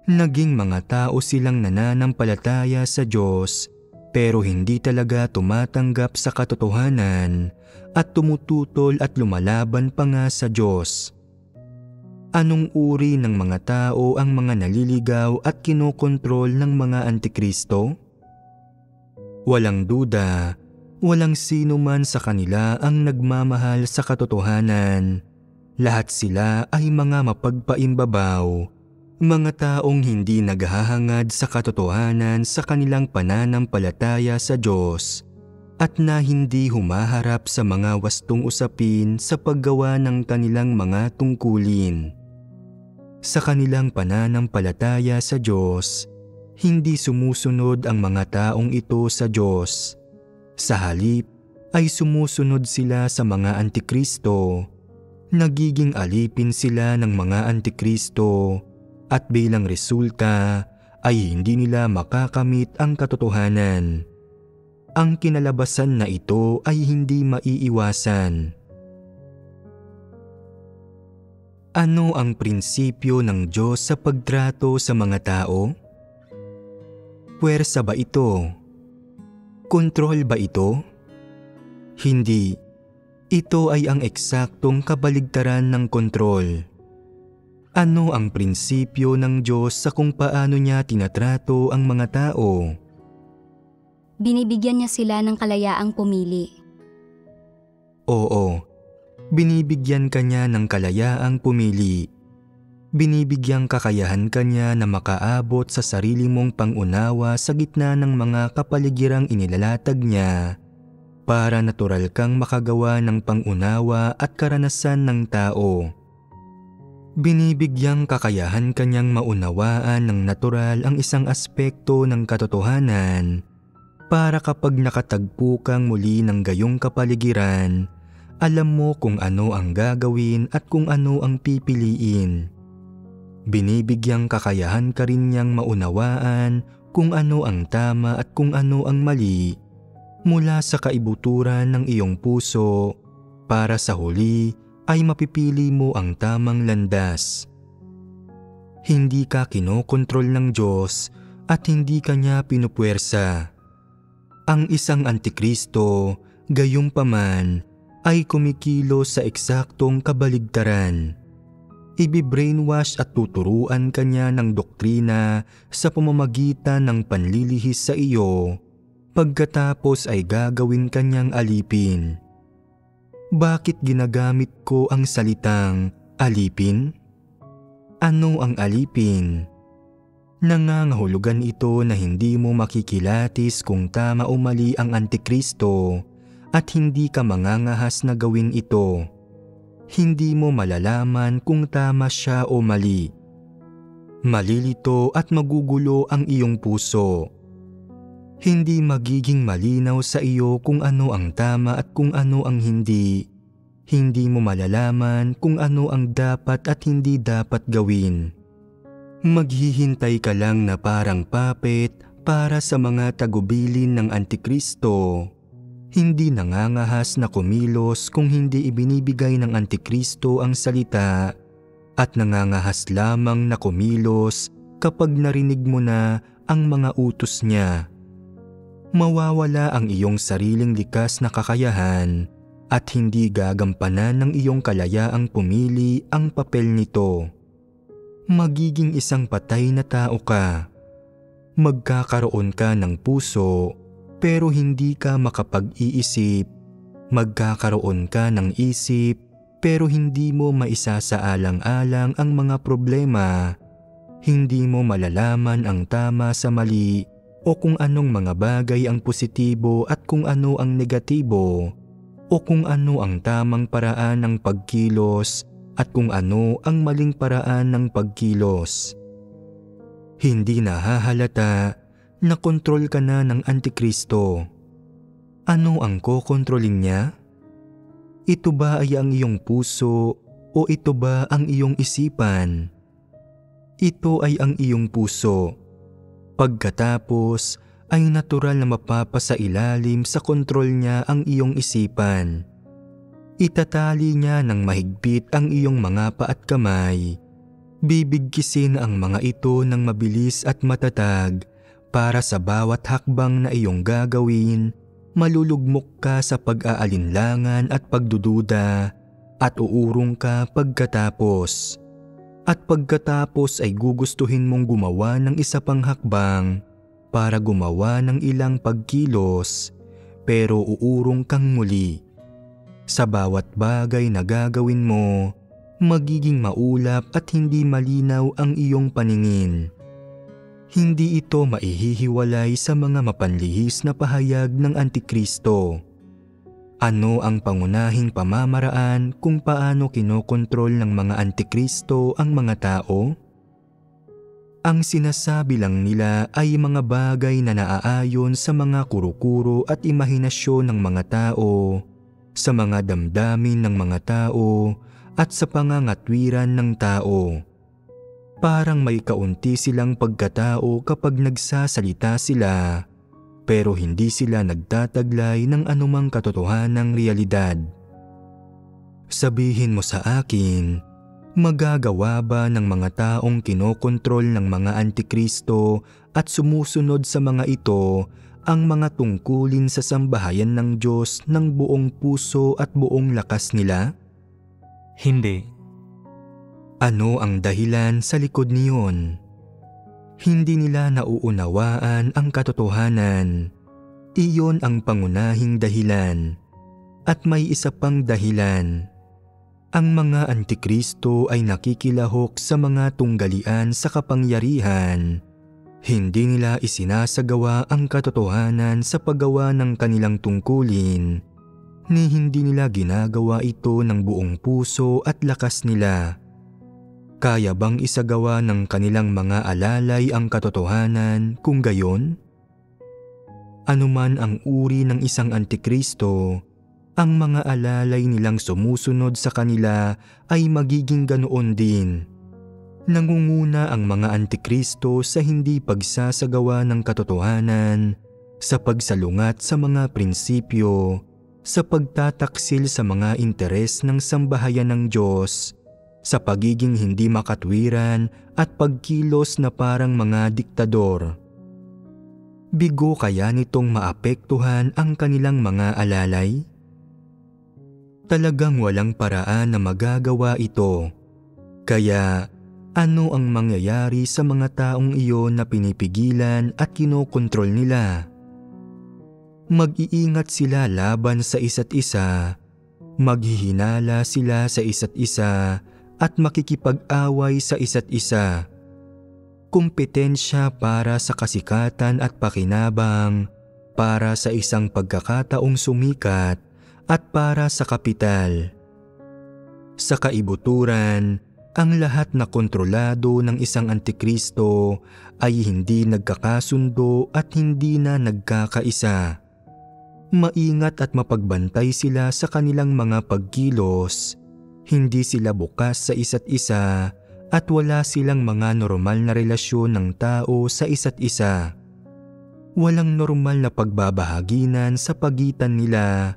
Naging mga tao silang nananampalataya sa Diyos pero hindi talaga tumatanggap sa katotohanan at tumututol at lumalaban pa nga sa Diyos. Anong uri ng mga tao ang mga naliligaw at kinokontrol ng mga antikristo? Walang duda, walang sino man sa kanila ang nagmamahal sa katotohanan. Lahat sila ay mga mapagpaimbabaw, mga taong hindi naghahangad sa katotohanan sa kanilang pananampalataya sa Diyos at na hindi humaharap sa mga wastong usapin sa paggawa ng kanilang mga tungkulin. Sa kanilang pananampalataya sa Diyos, hindi sumusunod ang mga taong ito sa Diyos. Sa halip ay sumusunod sila sa mga antikristo. Nagiging alipin sila ng mga antikristo at bilang resulta ay hindi nila makakamit ang katotohanan. Ang kinalabasan na ito ay hindi maiiwasan. Ano ang prinsipyo ng Diyos sa pagtrato sa mga tao? Puwersa ba ito? Kontrol ba ito? Hindi. Ito ay ang eksaktong kabaligtaran ng kontrol. Ano ang prinsipyo ng Diyos sa kung paano niya tinatrato ang mga tao? Binibigyan niya sila ng kalayaang pumili. Oo, binibigyan ka niya ng kalayaang pumili. Binibigyang kakayahan ka niya na makaabot sa sarili mong pangunawa sa gitna ng mga kapaligirang inilalatag niya para natural kang makagawa ng pangunawa at karanasan ng tao. Binibigyang kakayahan kanyang maunawaan ng natural ang isang aspekto ng katotohanan para kapag nakatagpo kang muli ng gayong kapaligiran, alam mo kung ano ang gagawin at kung ano ang pipiliin. Binibigyang kakayahan ka rin niyang maunawaan kung ano ang tama at kung ano ang mali mula sa kaibuturan ng iyong puso para sa huli ay mapipili mo ang tamang landas. Hindi ka kinokontrol ng Diyos at hindi ka niya pinupuwersa. Ang isang antikristo, gayunpaman, ay kumikilos sa eksaktong kabaligtaran. Ibi-brainwash at tuturuan ka niya ng doktrina sa pamamagitan ng panlilihis sa iyo, pagkatapos ay gagawin ka niyang alipin. Bakit ginagamit ko ang salitang alipin? Ano ang alipin? Nangangahulugan ito na hindi mo makikilatis kung tama o mali ang antikristo at hindi ka mangangahas na gawin ito. Hindi mo malalaman kung tama siya o mali. Malilito at magugulo ang iyong puso. Hindi magiging malinaw sa iyo kung ano ang tama at kung ano ang hindi. Hindi mo malalaman kung ano ang dapat at hindi dapat gawin. Maghihintay ka lang na parang puppet para sa mga tagubilin ng antikristo. Hindi nangangahas na kumilos kung hindi ibinibigay ng antikristo ang salita at nangangahas lamang na kumilos kapag narinig mo na ang mga utos niya. Mawawala ang iyong sariling likas na kakayahan at hindi gagampanan ng iyong kalayaang pumili ang papel nito. Magiging isang patay na tao ka. Magkakaroon ka ng puso pero hindi ka makapag-iisip. Magkakaroon ka ng isip pero hindi mo maisasaalang-alang ang mga problema. Hindi mo malalaman ang tama sa mali o kung anong mga bagay ang positibo at kung ano ang negatibo, o kung ano ang tamang paraan ng pagkilos at kung ano ang maling paraan ng pagkilos. Hindi nahahalata na kontrol ka na ng antikristo. Ano ang kokontrolin niya? Ito ba ay ang iyong puso o ito ba ang iyong isipan? Ito ay ang iyong puso. Pagkatapos ay natural na mapapasailalim sa kontrol niya ang iyong isipan. Itatali niya ng mahigpit ang iyong mga paa at kamay. Bibigkisin ang mga ito ng mabilis at matatag para sa bawat hakbang na iyong gagawin, malulugmok ka sa pag-aalinlangan at pagdududa at uurong ka pagkatapos. At pagkatapos ay gugustuhin mong gumawa ng isa pang hakbang para gumawa ng ilang pagkilos, pero uurong kang muli. Sa bawat bagay na gagawin mo, magiging maulap at hindi malinaw ang iyong paningin. Hindi ito maihihiwalay sa mga mapanlihis na pahayag ng antikristo. Ano ang pangunahing pamamaraan kung paano kinokontrol ng mga antikristo ang mga tao? Ang sinasabi lang nila ay mga bagay na naaayon sa mga kuro-kuro at imahinasyon ng mga tao, sa mga damdamin ng mga tao at sa pangangatwiran ng tao. Parang may kaunti silang pagkatao kapag nagsasalita sila, pero hindi sila nagtataglay ng anumang katotohanang realidad. Sabihin mo sa akin, magagawa ba ng mga taong kinokontrol ng mga antikristo at sumusunod sa mga ito ang mga tungkulin sa sambahayan ng Diyos ng buong puso at buong lakas nila? Hindi. Ano ang dahilan sa likod niyon? Hindi nila nauunawaan ang katotohanan. Iyon ang pangunahing dahilan. At may isa pang dahilan. Ang mga antikristo ay nakikilahok sa mga tunggalian sa kapangyarihan. Hindi nila isinasagawa ang katotohanan sa paggawa ng kanilang tungkulin, ni hindi nila ginagawa ito ng buong puso at lakas nila. Kaya bang isagawa ng kanilang mga alalay ang katotohanan kung gayon? Anuman ang uri ng isang antikristo, ang mga alalay nilang sumusunod sa kanila ay magiging ganoon din. Nangunguna ang mga antikristo sa hindi pagsasagawa ng katotohanan, sa pagsalungat sa mga prinsipyo, sa pagtataksil sa mga interes ng sambahayan ng Diyos, sa pagiging hindi makatwiran at pagkilos na parang mga diktador. Bigo kaya nitong maapektuhan ang kanilang mga alalay? Talagang walang paraan na magagawa ito. Kaya ano ang mangyayari sa mga taong iyon na pinipigilan at kinokontrol nila? Mag-iingat sila laban sa isa't isa, maghihinala sila sa isa't isa at makikipag-away sa isa't isa. Kompetensya para sa kasikatan at pakinabang, para sa isang pagkakataong sumikat at para sa kapital. Sa kaibuturan, ang lahat na kontrolado ng isang antikristo ay hindi nagkakasundo at hindi na nagkakaisa. Maingat at mapagbantay sila sa kanilang mga pagkilos. Hindi sila bukas sa isa't isa at wala silang mga normal na relasyon ng tao sa isa't isa. Walang normal na pagbabahaginan sa pagitan nila.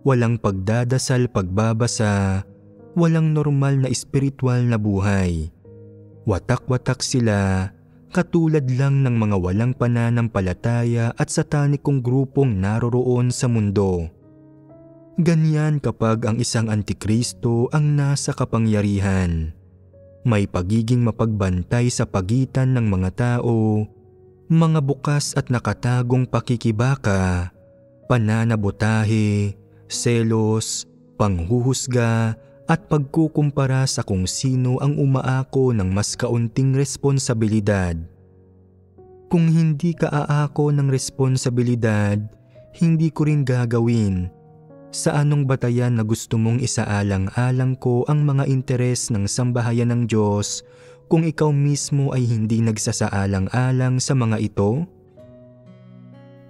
Walang pagdadasal, pagbabasa. Walang normal na espiritual na buhay. Watak-watak sila, katulad lang ng mga walang pananampalataya at satanikong grupong naroroon sa mundo. Ganyan kapag ang isang antikristo ang nasa kapangyarihan. May pagiging mapagbantay sa pagitan ng mga tao, mga bukas at nakatagong pakikibaka, pananabotahe, selos, panghuhusga at pagkukumpara sa kung sino ang umaako ng mas kaunting responsibilidad. Kung hindi ka aako ng responsibilidad, hindi ko rin gagawin. Sa anong batayan na gusto mong isaalang-alang ko ang mga interes ng sambahayan ng Diyos kung ikaw mismo ay hindi nagsasaalang-alang sa mga ito?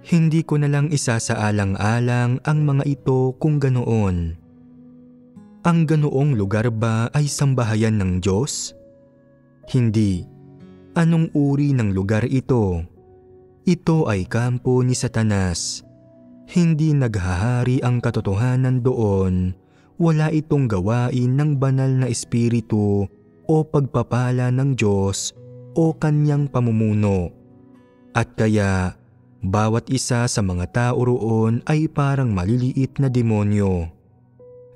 Hindi ko na lang isasaalang-alang ang mga ito kung ganoon. Ang ganoong lugar ba ay sambahayan ng Diyos? Hindi. Anong uri ng lugar ito? Ito ay kampo ni Satanas. Hindi naghahari ang katotohanan doon. Wala itong gawain ng banal na espiritu o pagpapala ng Diyos o kanyang pamumuno. At kaya, bawat isa sa mga tao roon ay parang maliliit na demonyo.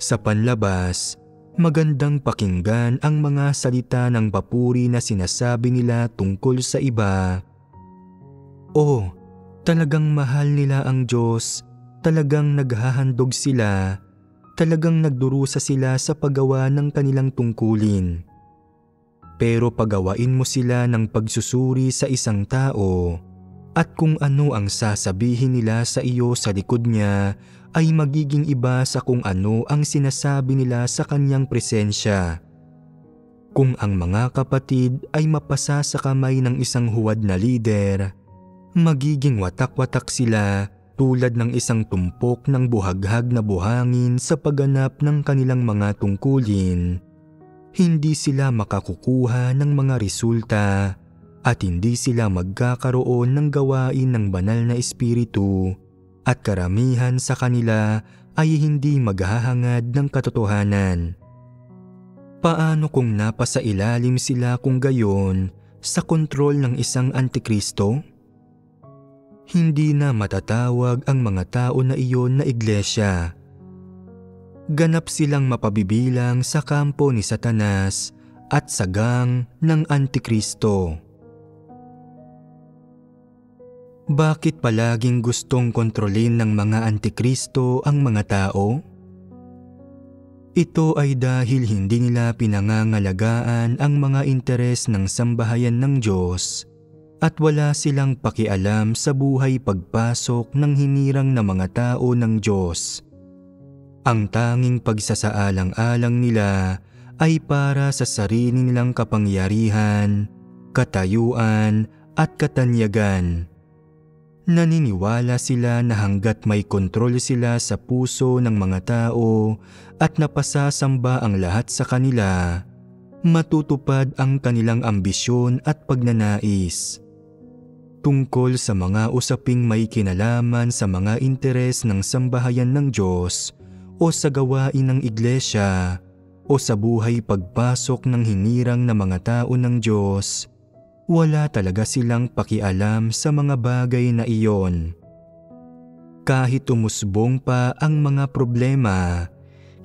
Sa panlabas, magandang pakinggan ang mga salita ng papuri na sinasabi nila tungkol sa iba. Oh, talagang mahal nila ang Diyos, talagang naghahandog sila, talagang nagdurusa sila sa paggawa ng kanilang tungkulin. Pero pagawain mo sila ng pagsusuri sa isang tao, at kung ano ang sasabihin nila sa iyo sa likod niya ay magiging iba sa kung ano ang sinasabi nila sa kanyang presensya. Kung ang mga kapatid ay mapasa sa kamay ng isang huwad na lider, magiging watak-watak sila tulad ng isang tumpok ng buhaghag na buhangin sa pagganap ng kanilang mga tungkulin. Hindi sila makakukuha ng mga resulta at hindi sila magkakaroon ng gawain ng banal na espiritu at karamihan sa kanila ay hindi maghahangad ng katotohanan. Paano kung napasailalim sila kung gayon sa kontrol ng isang antikristo? Hindi na matatawag ang mga tao na iyon na iglesia. Ganap silang mapabibilang sa kampo ni Satanas at sa gang ng antikristo. Bakit palaging gustong kontrolin ng mga antikristo ang mga tao? Ito ay dahil hindi nila pinangangalagaan ang mga interes ng sambahayan ng Diyos at wala silang pakialam sa buhay pagpasok ng hinirang na mga tao ng Diyos. Ang tanging pagsasaalang-alang nila ay para sa sarili nilang kapangyarihan, katayuan at katanyagan. Naniniwala sila na hanggat may kontrol sila sa puso ng mga tao at napasasamba ang lahat sa kanila, matutupad ang kanilang ambisyon at pagnanais. Tungkol sa mga usaping may kinalaman sa mga interes ng sambahayan ng Diyos o sa gawain ng iglesia o sa buhay pagpasok ng hinirang na mga tao ng Diyos, wala talaga silang pakialam sa mga bagay na iyon. Kahit umusbong pa ang mga problema,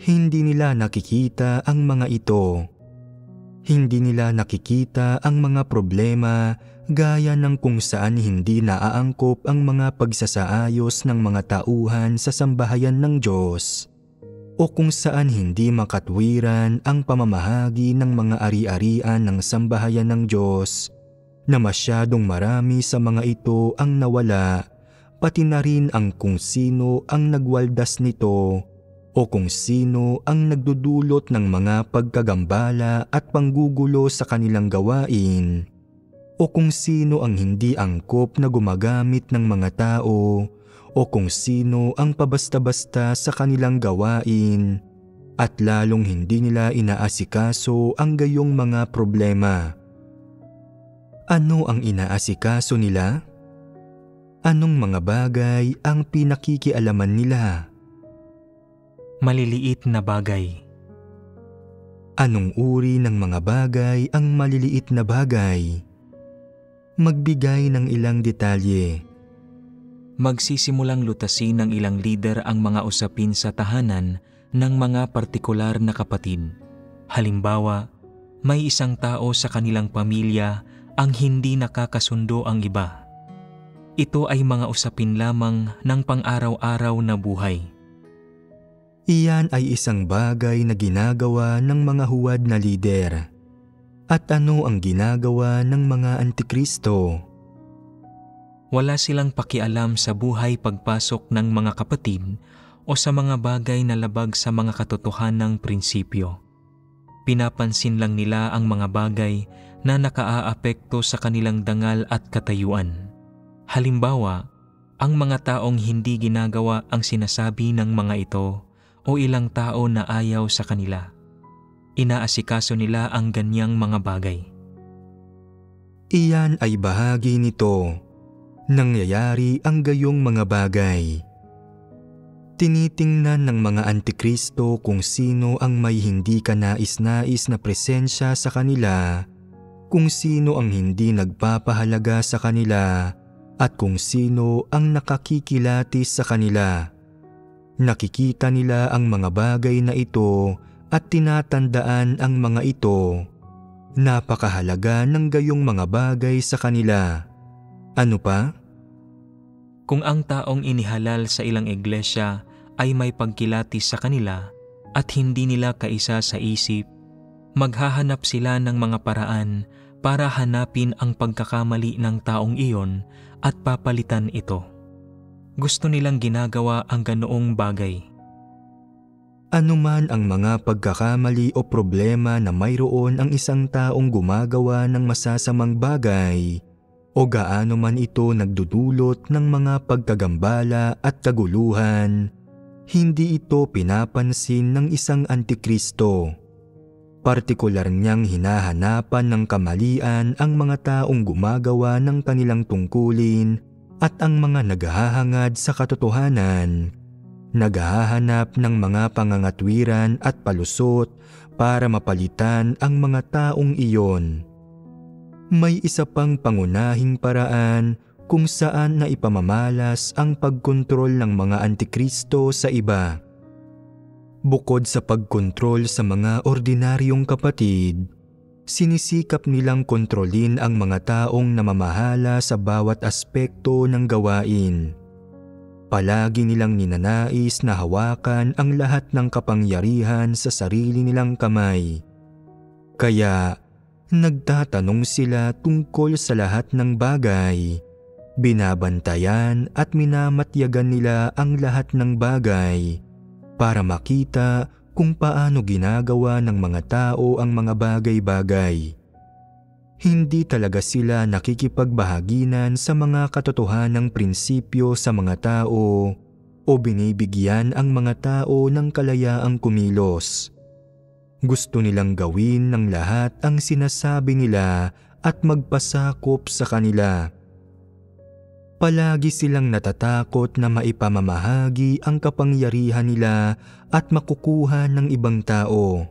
hindi nila nakikita ang mga ito. Hindi nila nakikita ang mga problema gaya ng kung saan hindi naaangkop ang mga pagsasaayos ng mga tauhan sa sambahayan ng Diyos o kung saan hindi makatwiran ang pamamahagi ng mga ari-arian ng sambahayan ng Diyos na masyadong marami sa mga ito ang nawala, pati na rin ang kung sino ang nagwaldas nito o kung sino ang nagdudulot ng mga pagkagambala at panggugulo sa kanilang gawain, o kung sino ang hindi angkop na gumagamit ng mga tao, o kung sino ang pabasta-basta sa kanilang gawain, at lalong hindi nila inaasikaso ang gayong mga problema. Ano ang inaasikaso nila? Anong mga bagay ang pinakikialaman nila? Maliliit na bagay. Anong uri ng mga bagay ang maliliit na bagay? Magbigay ng ilang detalye. Magsisimulang lutasin ng ilang lider ang mga usapin sa tahanan ng mga partikular na kapatid. Halimbawa, may isang tao sa kanilang pamilya ang hindi nakakasundo ang iba. Ito ay mga usapin lamang ng pang-araw-araw na buhay. Iyan ay isang bagay na ginagawa ng mga huwad na lider. At ano ang ginagawa ng mga antikristo? Wala silang pakialam sa buhay pagpasok ng mga kapatid o sa mga bagay na labag sa mga katotohanang prinsipyo. Pinapansin lang nila ang mga bagay na nakaaapekto sa kanilang dangal at katayuan. Halimbawa, ang mga taong hindi ginagawa ang sinasabi ng mga ito o ilang tao na ayaw sa kanila. Inaasikaso nila ang ganyang mga bagay. Iyan ay bahagi nito. Nangyayari ang gayong mga bagay. Tinitingnan ng mga antikristo kung sino ang may hindi kanais-nais na presensya sa kanila, kung sino ang hindi nagpapahalaga sa kanila, at kung sino ang nakakikilatis sa kanila. Nakikita nila ang mga bagay na ito at tinatandaan ang mga ito. Napakahalaga ng gayong mga bagay sa kanila. Ano pa? Kung ang taong inihalal sa ilang iglesia ay may pagkilatis sa kanila at hindi nila kaisa sa isip, maghahanap sila ng mga paraan para hanapin ang pagkakamali ng taong iyon at papalitan ito. Gusto nilang ginagawa ang ganoong bagay. Ano man ang mga pagkakamali o problema na mayroon ang isang taong gumagawa ng masasamang bagay, o gaano man ito nagdudulot ng mga pagkagambala at kaguluhan, hindi ito pinapansin ng isang antikristo. Partikular niyang hinahanapan ng kamalian ang mga taong gumagawa ng kanilang tungkulin at ang mga naghahangad sa katotohanan, naghahanap ng mga pangangatwiran at palusot para mapalitan ang mga taong iyon. May isa pang pangunahing paraan kung saan na ipamamalas ang pagkontrol ng mga antikristo sa iba. Bukod sa pagkontrol sa mga ordinaryong kapatid, sinisikap nilang kontrolin ang mga taong namamahala sa bawat aspekto ng gawain. Palagi nilang ninanais na hawakan ang lahat ng kapangyarihan sa sarili nilang kamay. Kaya, nagtatanong sila tungkol sa lahat ng bagay. Binabantayan at minamatyagan nila ang lahat ng bagay para makita kung paano ginagawa ng mga tao ang mga bagay-bagay. Hindi talaga sila nakikipagbahaginan sa mga katotohanang prinsipyo sa mga tao o binibigyan ang mga tao ng kalayaang kumilos. Gusto nilang gawin ng lahat ang sinasabi nila at magpasakop sa kanila. Palagi silang natatakot na maipamamahagi ang kapangyarihan nila at makukuha ng ibang tao.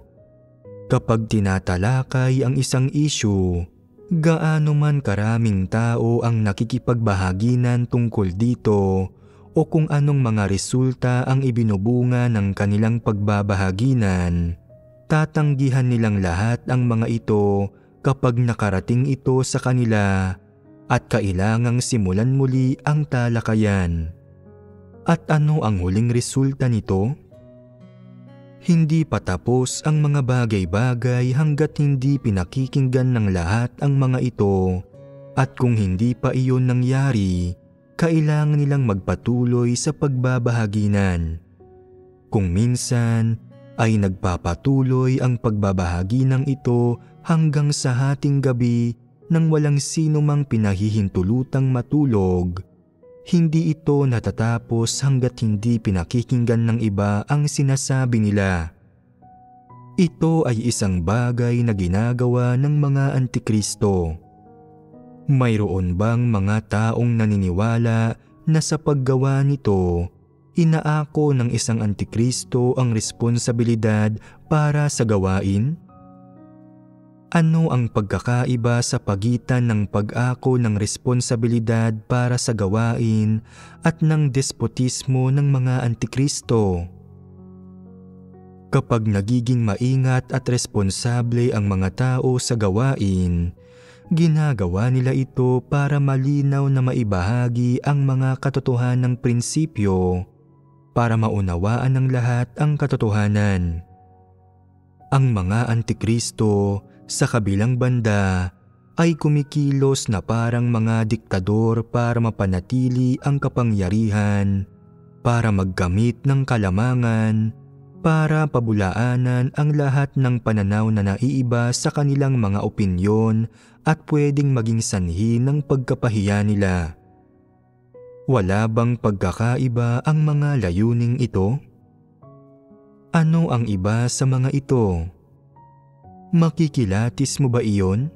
Kapag tinatalakay ang isang issue, gaano man karaming tao ang nakikipagbahaginan tungkol dito o kung anong mga resulta ang ibinubunga ng kanilang pagbabahaginan, tatanggihan nilang lahat ang mga ito kapag nakarating ito sa kanila at kailangang simulan muli ang talakayan. At ano ang huling resulta nito? Hindi pa tapos ang mga bagay-bagay hanggat hindi pinakikinggan ng lahat ang mga ito, at kung hindi pa iyon nangyari, kailangan nilang magpatuloy sa pagbabahaginan. Kung minsan ay nagpapatuloy ang pagbabahagi ng ito hanggang sa hating gabi nang walang sino mang pinahihintulutang matulog, hindi ito natatapos hanggat hindi pinakikinggan ng iba ang sinasabi nila. Ito ay isang bagay na ginagawa ng mga antikristo. Mayroon bang mga taong naniniwala na sa paggawa nito, inaako ng isang antikristo ang responsibilidad para sa gawain? Ano ang pagkakaiba sa pagitan ng pag-ako ng responsibilidad para sa gawain at ng despotismo ng mga antikristo? Kapag nagiging maingat at responsable ang mga tao sa gawain, ginagawa nila ito para malinaw na maibahagi ang mga katotohanang prinsipyo para maunawaan ng lahat ang katotohanan. Ang mga antikristo sa kabilang banda ay kumikilos na parang mga diktador para mapanatili ang kapangyarihan, para maggamit ng kalamangan, para pabulaanan ang lahat ng pananaw na naiiba sa kanilang mga opinyon at pwedeng maging sanhi ng pagkapahiya nila. Wala bang pagkakaiba ang mga layuning ito? Ano ang iba sa mga ito? Makikilatis mo ba iyon?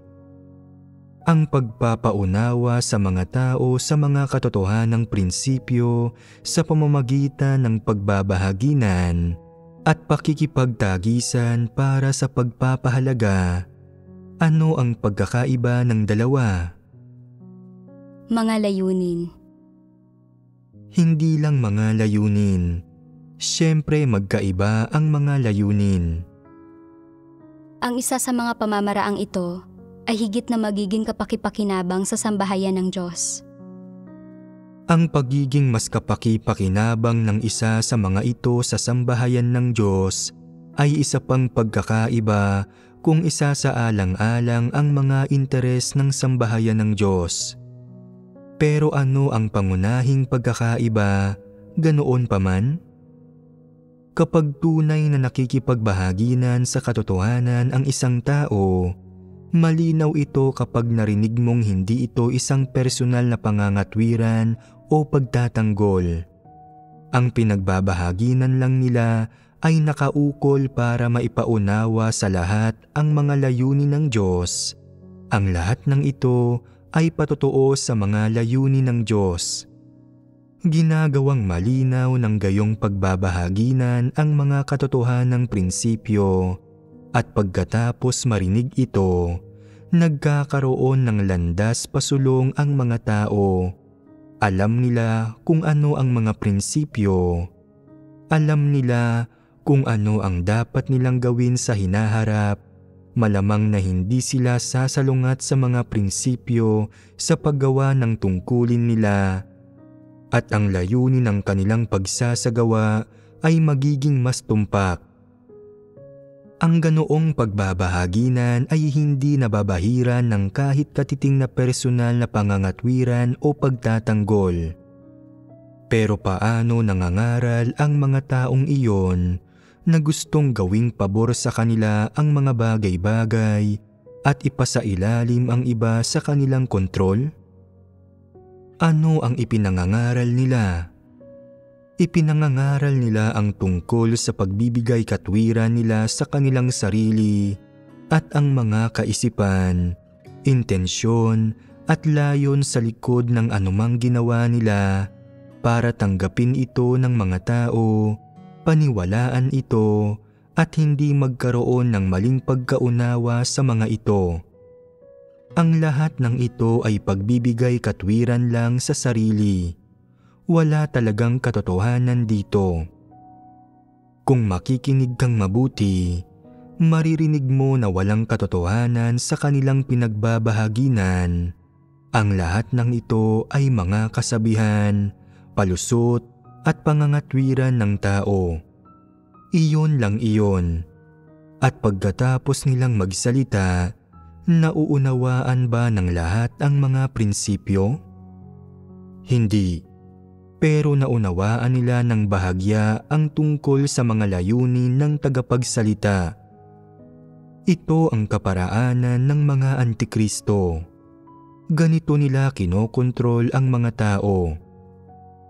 Ang pagpapaunawa sa mga tao sa mga katotohanang prinsipyo sa pamamagitan ng pagbabahaginan at pakikipagtagisan para sa pagpapahalaga. Ano ang pagkakaiba ng dalawa? Mga layunin. Hindi lang mga layunin. Siyempre magkaiba ang mga layunin. Ang isa sa mga pamamaraang ito ay higit na magiging kapaki-pakinabang sa sambahayan ng Diyos. Ang pagiging mas kapaki-pakinabang ng isa sa mga ito sa sambahayan ng Diyos ay isa pang pagkakaiba kung isasaalang-alang ang mga interes ng sambahayan ng Diyos. Pero ano ang pangunahing pagkakaiba, ganoon pa man? Kapag tunay na nakikipagbahaginan sa katotohanan ang isang tao, malinaw ito kapag narinig mong hindi ito isang personal na pangangatwiran o pagtatanggol. Ang pinagbabahaginan lang nila ay nakaukol para maipaunawa sa lahat ang mga layunin ng Diyos. Ang lahat ng ito ay patotoo sa mga layunin ng Diyos. Ginagawang malinaw ng gayong pagbabahaginan ang mga katotohanang prinsipyo at pagkatapos marinig ito, nagkakaroon ng landas pasulong ang mga tao. Alam nila kung ano ang mga prinsipyo. Alam nila kung ano ang dapat nilang gawin sa hinaharap. Malamang na hindi sila sasalungat sa mga prinsipyo sa paggawa ng tungkulin nila. At ang layunin ng kanilang pagsasagawa ay magiging mas tumpak. Ang ganoong pagbabahaginan ay hindi nababahiran ng kahit katiting na personal na pangangatwiran o pagtatanggol. Pero paano nangangaral ang mga taong iyon na gustong gawing pabor sa kanila ang mga bagay-bagay at ipasailalim ang iba sa kanilang kontrol? Ano ang ipinangangaral nila? Ipinangangaral nila ang tungkol sa pagbibigay katwiran nila sa kanilang sarili at ang mga kaisipan, intensyon at layon sa likod ng anumang ginawa nila para tanggapin ito ng mga tao, paniwalaan ito at hindi magkaroon ng maling pagkaunawa sa mga ito. Ang lahat ng ito ay pagbibigay katwiran lang sa sarili. Wala talagang katotohanan dito. Kung makikinig kang mabuti, maririnig mo na walang katotohanan sa kanilang pinagbabahaginan. Ang lahat ng ito ay mga kasabihan, palusot at pangangatwiran ng tao. Iyon lang iyon. At pagkatapos nilang magsalita, nauunawaan ba ng lahat ang mga prinsipyo? Hindi. Pero naunawaan nila ng bahagya ang tungkol sa mga layunin ng tagapagsalita. Ito ang kaparaanan ng mga antikristo. Ganito nila kinokontrol ang mga tao.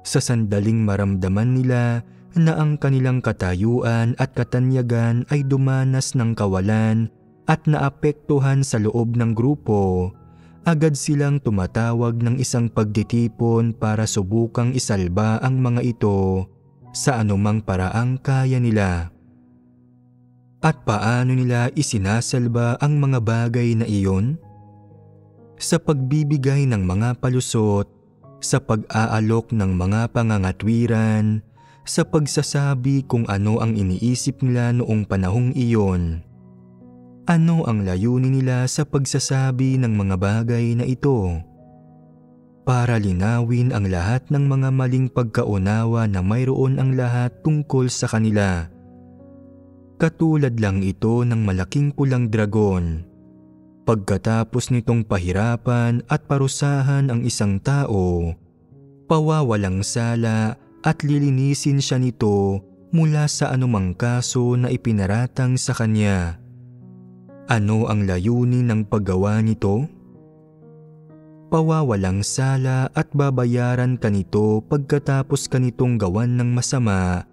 Sa sandaling maramdaman nila na ang kanilang katayuan at katanyagan ay dumanas ng kawalan at naapektuhan sa loob ng grupo, agad silang tumatawag ng isang pagtitipon para subukang isalba ang mga ito sa anumang paraang kaya nila. At paano nila isinasalba ang mga bagay na iyon? Sa pagbibigay ng mga palusot, sa pag-aalok ng mga pangangatwiran, sa pagsasabi kung ano ang iniisip nila noong panahong iyon. Ano ang layunin nila sa pagsasabi ng mga bagay na ito? Para linawin ang lahat ng mga maling pagkaunawa na mayroon ang lahat tungkol sa kanila. Katulad lang ito ng malaking pulang dragon. Pagkatapos nitong pahirapan at parusahan ang isang tao, pawawalang sala at lilinisin siya nito mula sa anumang kaso na ipinaratang sa kanya. Ano ang layunin ng paggawa nito? Pawawalang sala at babayaran ka nito pagkatapos ka nitong gawan ng masama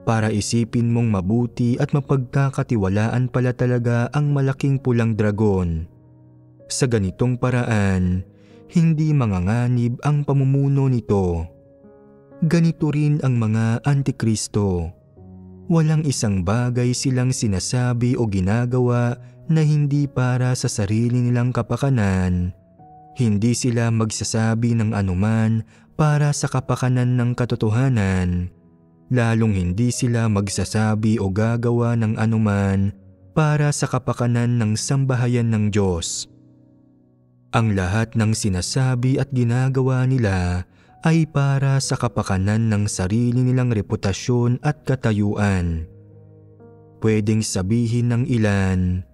para isipin mong mabuti at mapagkakatiwalaan pala talaga ang malaking pulang dragon. Sa ganitong paraan, hindi manganganib ang pamumuno nito. Ganito rin ang mga antikristo. Walang isang bagay silang sinasabi o ginagawa na hindi para sa sarili nilang kapakanan. Hindi sila magsasabi ng anuman para sa kapakanan ng katotohanan. Lalong hindi sila magsasabi o gagawa ng anuman para sa kapakanan ng sambahayan ng Diyos. Ang lahat ng sinasabi at ginagawa nila ay para sa kapakanan ng sarili nilang reputasyon at katayuan. Pwedeng sabihin ng ilan,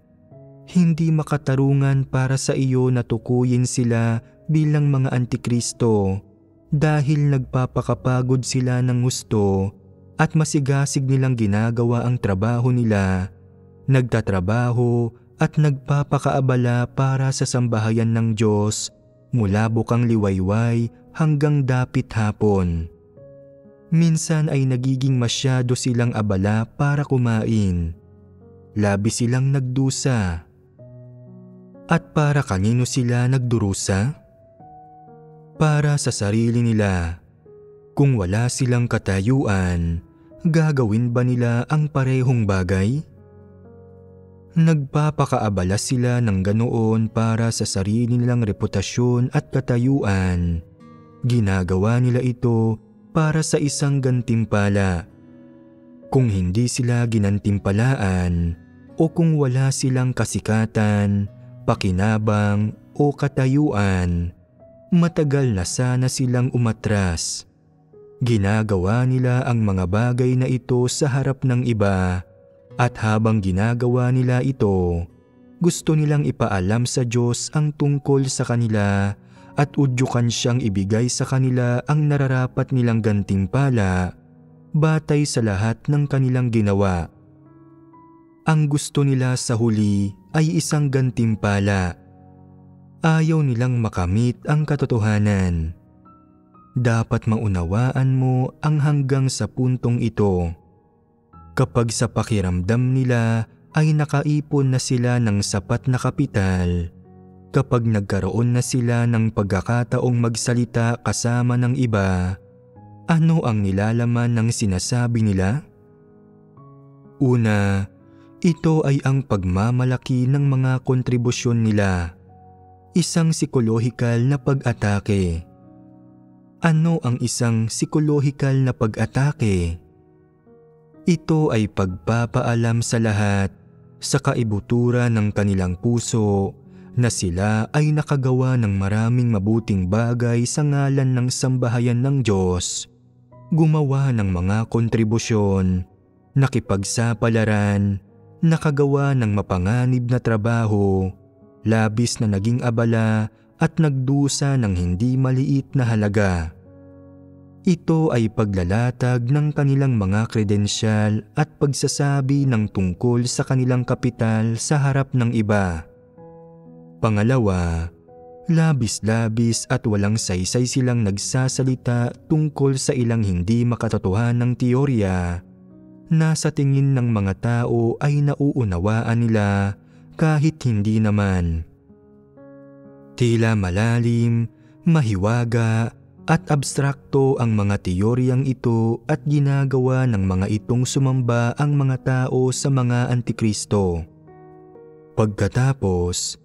hindi makatarungan para sa iyo na tukuyin sila bilang mga antikristo dahil nagpapakapagod sila ng gusto at masigasig nilang ginagawa ang trabaho nila, nagtatrabaho at nagpapakaabala para sa sambahayan ng Diyos mula bukang liwayway hanggang dapit hapon. Minsan ay nagiging masyado silang abala para kumain. Labis silang nagdusa. At para kanino sila nagdurusa? Para sa sarili nila. Kung wala silang katayuan, gagawin ba nila ang parehong bagay? Nagpapakaabala sila ng ganoon para sa sarili nilang reputasyon at katayuan. Ginagawa nila ito para sa isang gantimpala. Kung hindi sila ginantimpalaan o kung wala silang kasikatan, pakinabang o katayuan, matagal na sana silang umatras. Ginagawa nila ang mga bagay na ito sa harap ng iba at habang ginagawa nila ito, gusto nilang ipaalam sa Diyos ang tungkol sa kanila at udyukan siyang ibigay sa kanila ang nararapat nilang gantimpala batay sa lahat ng kanilang ginawa. Ang gusto nila sa huli ay isang gantimpala. Ayaw nilang makamit ang katotohanan. Dapat maunawaan mo ang hanggang sa puntong ito. Kapag sa pakiramdam nila ay nakaipon na sila ng sapat na kapital, kapag nagkaroon na sila ng pagkakataong magsalita kasama ng iba, ano ang nilalaman ng sinasabi nila? Una, ito ay ang pagmamalaki ng mga kontribusyon nila. Isang psikolohikal na pag-atake. Ano ang isang psikolohikal na pag-atake? Ito ay pagpapaalam sa lahat sa kaibuturan ng kanilang puso na sila ay nakagawa ng maraming mabuting bagay sa ngalan ng sambahayan ng Diyos, gumawa ng mga kontribusyon, nakipagsapalaran, nakagawa ng mapanganib na trabaho, labis na naging abala at nagdusa ng hindi maliit na halaga. Ito ay paglalatag ng kanilang mga kredensyal at pagsasabi ng tungkol sa kanilang kapital sa harap ng iba. Pangalawa, labis-labis at walang saysay silang nagsasalita tungkol sa ilang hindi makatotohanang teorya na sa tingin ng mga tao ay nauunawaan nila kahit hindi naman. Tila malalim, mahiwaga at abstrakto ang mga teoryang ito at ginagawa ng mga itong sumamba ang mga tao sa mga antikristo. Pagkatapos,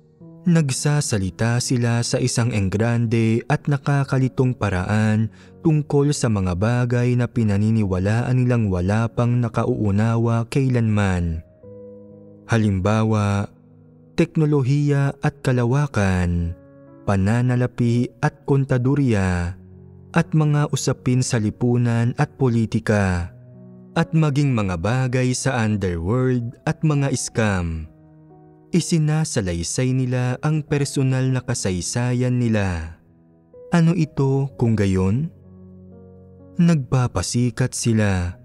nagsasalita sila sa isang enggrande at nakakalitong paraan tungkol sa mga bagay na pinaniniwalaan nilang wala pang nakauunawa kailanman. Halimbawa, teknolohiya at kalawakan, pananalapi at kontadorya, at mga usapin sa lipunan at politika, at maging mga bagay sa underworld at mga scam. Isinasalaysay nila ang personal na kasaysayan nila. Ano ito kung gayon? Nagpapasikat sila,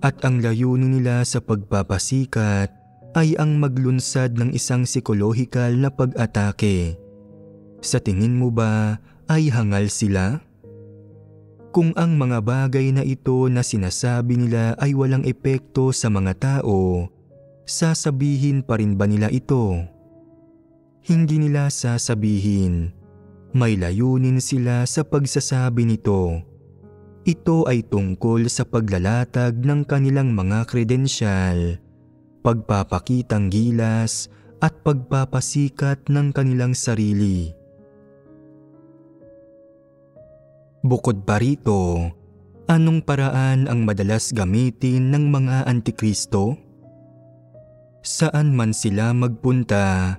at ang layunin nila sa pagpapasikat ay ang maglunsad ng isang psikolohikal na pag-atake. Sa tingin mo ba ay hangal sila? Kung ang mga bagay na ito na sinasabi nila ay walang epekto sa mga tao, sasabihin pa rin ba nila ito? Hindi nila sasabihin. May layunin sila sa pagsasabi nito. Ito ay tungkol sa paglalatag ng kanilang mga kredensyal, pagpapakitang gilas at pagpapasikat ng kanilang sarili. Bukod pa rito, anong paraan ang madalas gamitin ng mga antikristo? Saan man sila magpunta,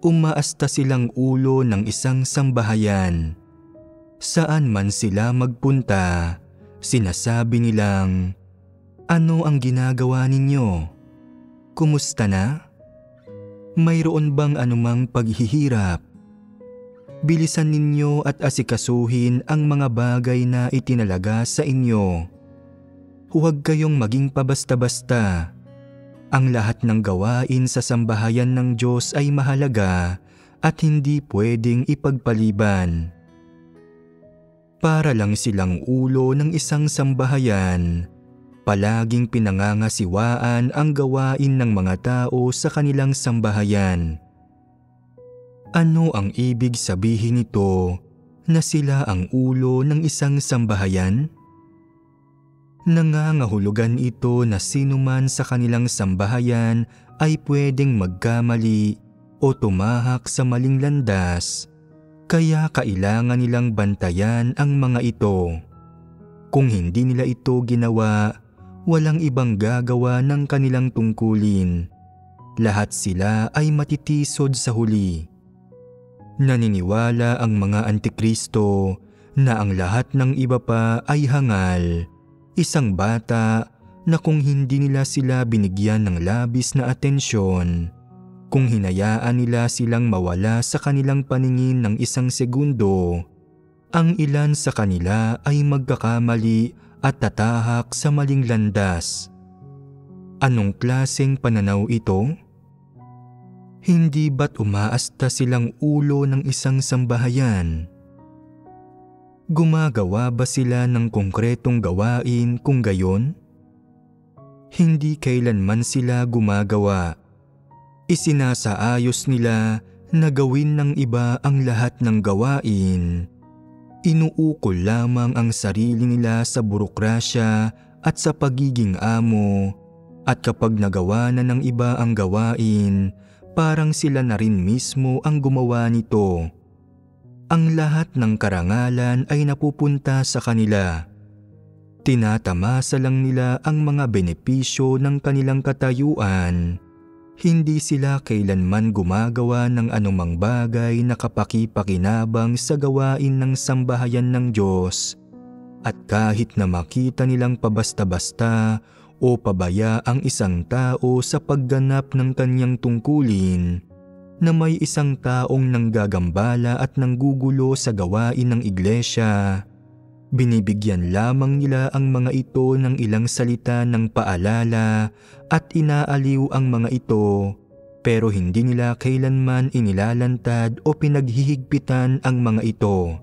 umaasta silang ulo ng isang sambahayan. Saan man sila magpunta, sinasabi nilang, "Ano ang ginagawa ninyo? Kumusta na? Mayroon bang anumang paghihirap? Bilisan ninyo at asikasuhin ang mga bagay na itinalaga sa inyo. Huwag kayong maging pabasta-basta. Ang lahat ng gawain sa sambahayan ng Diyos ay mahalaga at hindi pwedeng ipagpaliban." Para lang silang ulo ng isang sambahayan, palaging pinangangasiwaan ang gawain ng mga tao sa kanilang sambahayan. Ano ang ibig sabihin nito na sila ang ulo ng isang sambahayan? Nangangahulugan ito na sinuman sa kanilang sambahayan ay pwedeng magkamali o tumahak sa maling landas, kaya kailangan nilang bantayan ang mga ito. Kung hindi nila ito ginawa, walang ibang gagawa ng kanilang tungkulin. Lahat sila ay matitisod sa huli. Naniniwala ang mga antikristo na ang lahat ng iba pa ay hangal, isang bata na kung hindi nila sila binigyan ng labis na atensyon, kung hinayaan nila silang mawala sa kanilang paningin ng isang segundo, ang ilan sa kanila ay magkakamali at tatahak sa maling landas. Anong klaseng pananaw ito? Hindi ba't umaasta silang ulo ng isang sambahayan? Gumagawa ba sila ng konkretong gawain kung gayon? Hindi kailanman sila gumagawa. Isinasaayos nila na gawin ng iba ang lahat ng gawain. Inuukol lamang ang sarili nila sa burokrasya at sa pagiging amo, at kapag nagawa na ng iba ang gawain, parang sila na rin mismo ang gumawa nito. Ang lahat ng karangalan ay napupunta sa kanila. Tinatamasa lang nila ang mga benepisyo ng kanilang katayuan. Hindi sila kailanman gumagawa ng anumang bagay na kapaki-pakinabang sa gawain ng sambahayan ng Diyos. At kahit na makita nilang pabasta-basta o pabaya ang isang tao sa pagganap ng kanyang tungkulin, na may isang taong nanggagambala at nanggugulo sa gawain ng iglesia, binibigyan lamang nila ang mga ito ng ilang salita ng paalala at inaaliw ang mga ito, pero hindi nila kailanman inilalantad o pinaghihigpitan ang mga ito.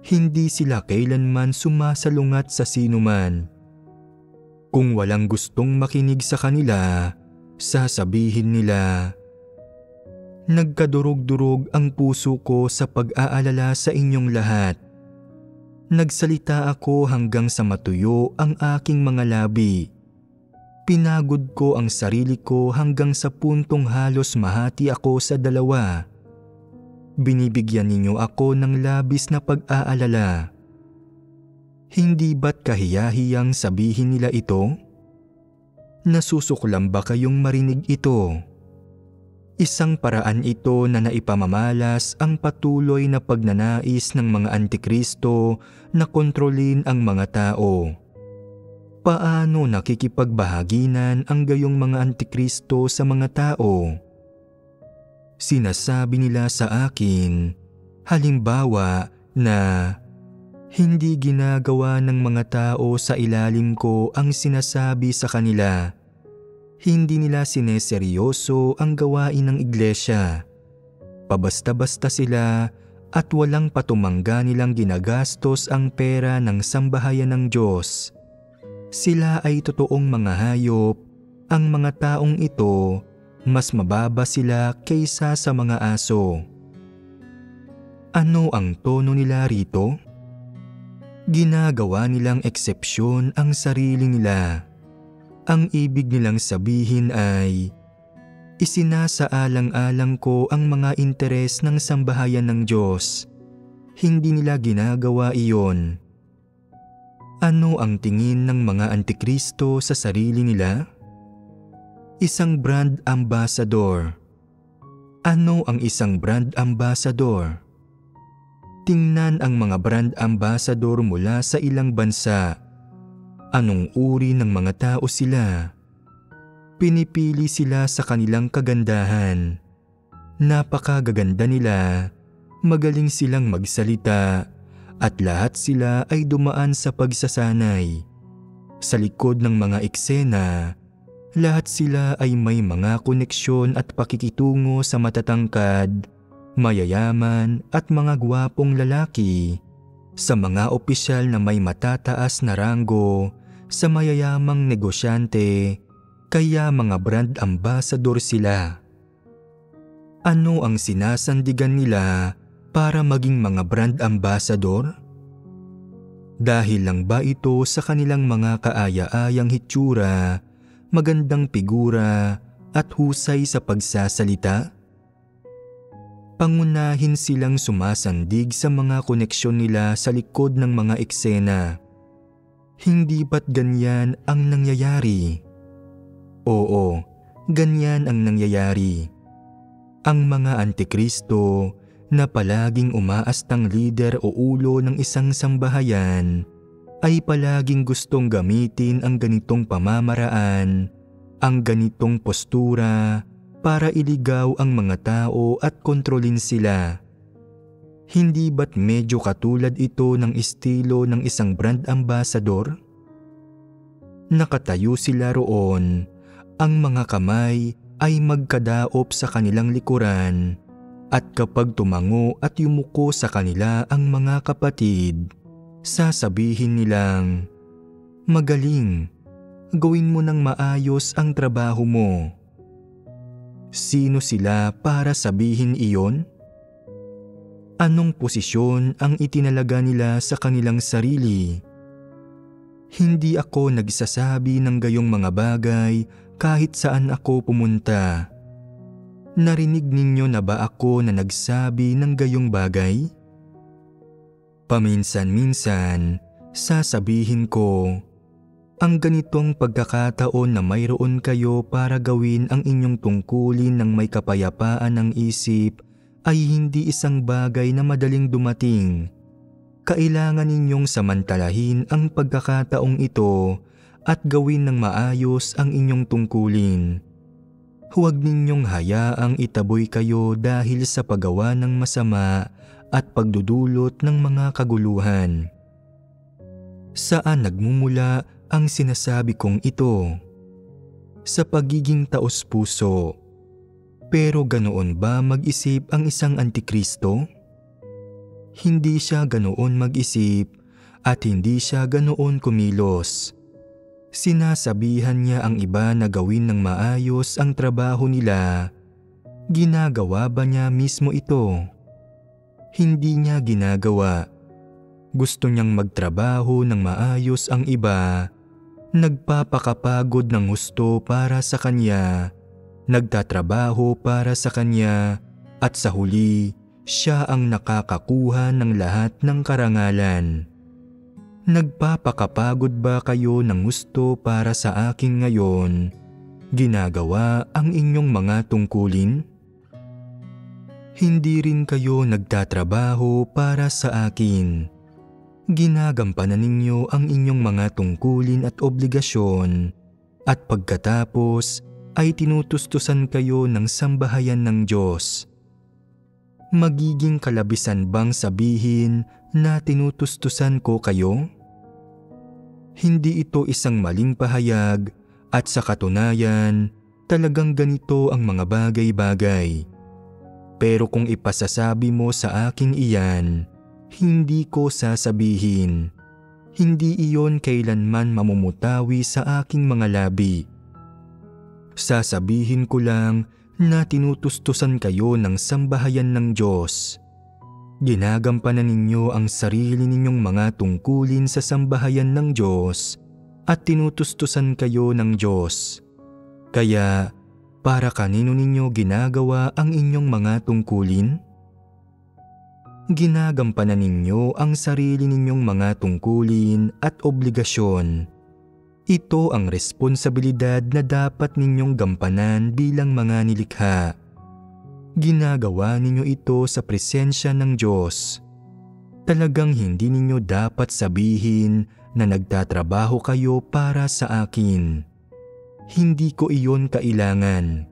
Hindi sila kailanman sumasalungat sa sinuman. Kung walang gustong makinig sa kanila, sasabihin nila, "Nagkadurog-durog ang puso ko sa pag-aalala sa inyong lahat. Nagsalita ako hanggang sa matuyo ang aking mga labi. Pinagod ko ang sarili ko hanggang sa puntong halos mahati ako sa dalawa. Binibigyan ninyo ako ng labis na pag-aalala." Hindi ba't kahiyahiyang sabihin nila ito? Nasusuklam ba kayong marinig ito? Isang paraan ito na naipamamalas ang patuloy na pagnanais ng mga antikristo na kontrolin ang mga tao. Paano nakikipagbahaginan ang gayong mga antikristo sa mga tao? Sinasabi nila sa akin, halimbawa, na hindi ginagawa ng mga tao sa ilalim ko ang sinasabi sa kanila. Hindi nila sineseryoso ang gawain ng iglesia. Pabasta-basta sila at walang patumangga nilang ginagastos ang pera ng sambahayan ng Diyos. Sila ay totoong mga hayop. Ang mga taong ito, mas mababa sila kaysa sa mga aso. Ano ang tono nila rito? Ginagawa nilang eksepsyon ang sarili nila. Ang ibig nilang sabihin ay, isinasaalang-alang ko ang mga interes ng sambahayan ng Diyos. Hindi nila ginagawa iyon. Ano ang tingin ng mga antikristo sa sarili nila? Isang brand ambassador. Ano ang isang brand ambassador? Tingnan ang mga brand ambassador mula sa ilang bansa. Anong uri ng mga tao sila? Pinipili sila sa kanilang kagandahan. Napakagaganda nila, magaling silang magsalita, at lahat sila ay dumaan sa pagsasanay. Sa likod ng mga eksena, lahat sila ay may mga koneksyon at pakikitungo sa matatangkad, mayayaman at mga gwapong lalaki, sa mga opisyal na may matataas na ranggo, sa mayayamang negosyante, kaya mga brand ambassador sila. Ano ang sinasandigan nila para maging mga brand ambassador? Dahil lang ba ito sa kanilang mga kaaya-ayang hitsura, magandang figura at husay sa pagsasalita? Pangunahin silang sumasandig sa mga koneksyon nila sa likod ng mga eksena. Hindi ba't ganyan ang nangyayari? Oo, ganyan ang nangyayari. Ang mga antikristo na palaging umaastang lider o ulo ng isang sambahayan ay palaging gustong gamitin ang ganitong pamamaraan, ang ganitong postura, para iligaw ang mga tao at kontrolin sila. Hindi ba't medyo katulad ito ng estilo ng isang brand ambassador? Nakatayo sila roon. Ang mga kamay ay magkadaop sa kanilang likuran. At kapag tumango at yumuko sa kanila ang mga kapatid, sasabihin nilang, "Magaling, gawin mo ng maayos ang trabaho mo." Sino sila para sabihin iyon? Anong posisyon ang itinalaga nila sa kanilang sarili? Hindi ako nagsasabi ng gayong mga bagay kahit saan ako pumunta. Narinig ninyo na ba ako na nagsabi ng gayong bagay? Paminsan-minsan, sasabihin ko, ang ganitong pagkakataon na mayroon kayo para gawin ang inyong tungkulin ng may kapayapaan ng isip ay hindi isang bagay na madaling dumating. Kailangan ninyong samantalahin ang pagkakataong ito at gawin ng maayos ang inyong tungkulin. Huwag ninyong hayaang itaboy kayo dahil sa paggawa ng masama at pagdudulot ng mga kaguluhan. Saan nagmumula ang sinasabi kong ito? Sa pagiging taos-puso. Pero ganoon ba mag-isip ang isang antikristo? Hindi siya ganoon mag-isip at hindi siya ganoon kumilos. Sinasabihan niya ang iba na gawin ng maayos ang trabaho nila. Ginagawa ba niya mismo ito? Hindi niya ginagawa. Gusto niyang magtrabaho ng maayos ang iba. Nagpapakapagod ng husto para sa kanya. Nagtatrabaho para sa kanya. At sa huli, siya ang nakakakuha ng lahat ng karangalan. Nagpapakapagod ba kayo ng gusto para sa akin ngayon? Ginagawa ang inyong mga tungkulin? Hindi rin kayo nagtatrabaho para sa akin. Ginagampanan ninyo ang inyong mga tungkulin at obligasyon at pagkatapos ay tinutustusan kayo ng sambahayan ng Diyos. Magiging kalabisan bang sabihin na tinutustusan ko kayo? Hindi ito isang maling pahayag at sa katunayan, talagang ganito ang mga bagay-bagay. Pero kung ipasasabi mo sa akin iyan, hindi ko sasabihin. Hindi iyon kailanman mamumutawi sa aking mga labi. Sasabihin ko lang na tinutustusan kayo ng sambahayan ng Diyos. Ginagampanan ninyo ang sarili ninyong mga tungkulin sa sambahayan ng Diyos at tinutustusan kayo ng Diyos. Kaya, para kanino ninyo ginagawa ang inyong mga tungkulin? Ginagampanan ninyo ang sarili ninyong mga tungkulin at obligasyon. Ito ang responsibilidad na dapat ninyong gampanan bilang mga nilikha. Ginagawa ninyo ito sa presensya ng Diyos. Talagang hindi ninyo dapat sabihin na nagtatrabaho kayo para sa akin. Hindi ko iyon kailangan.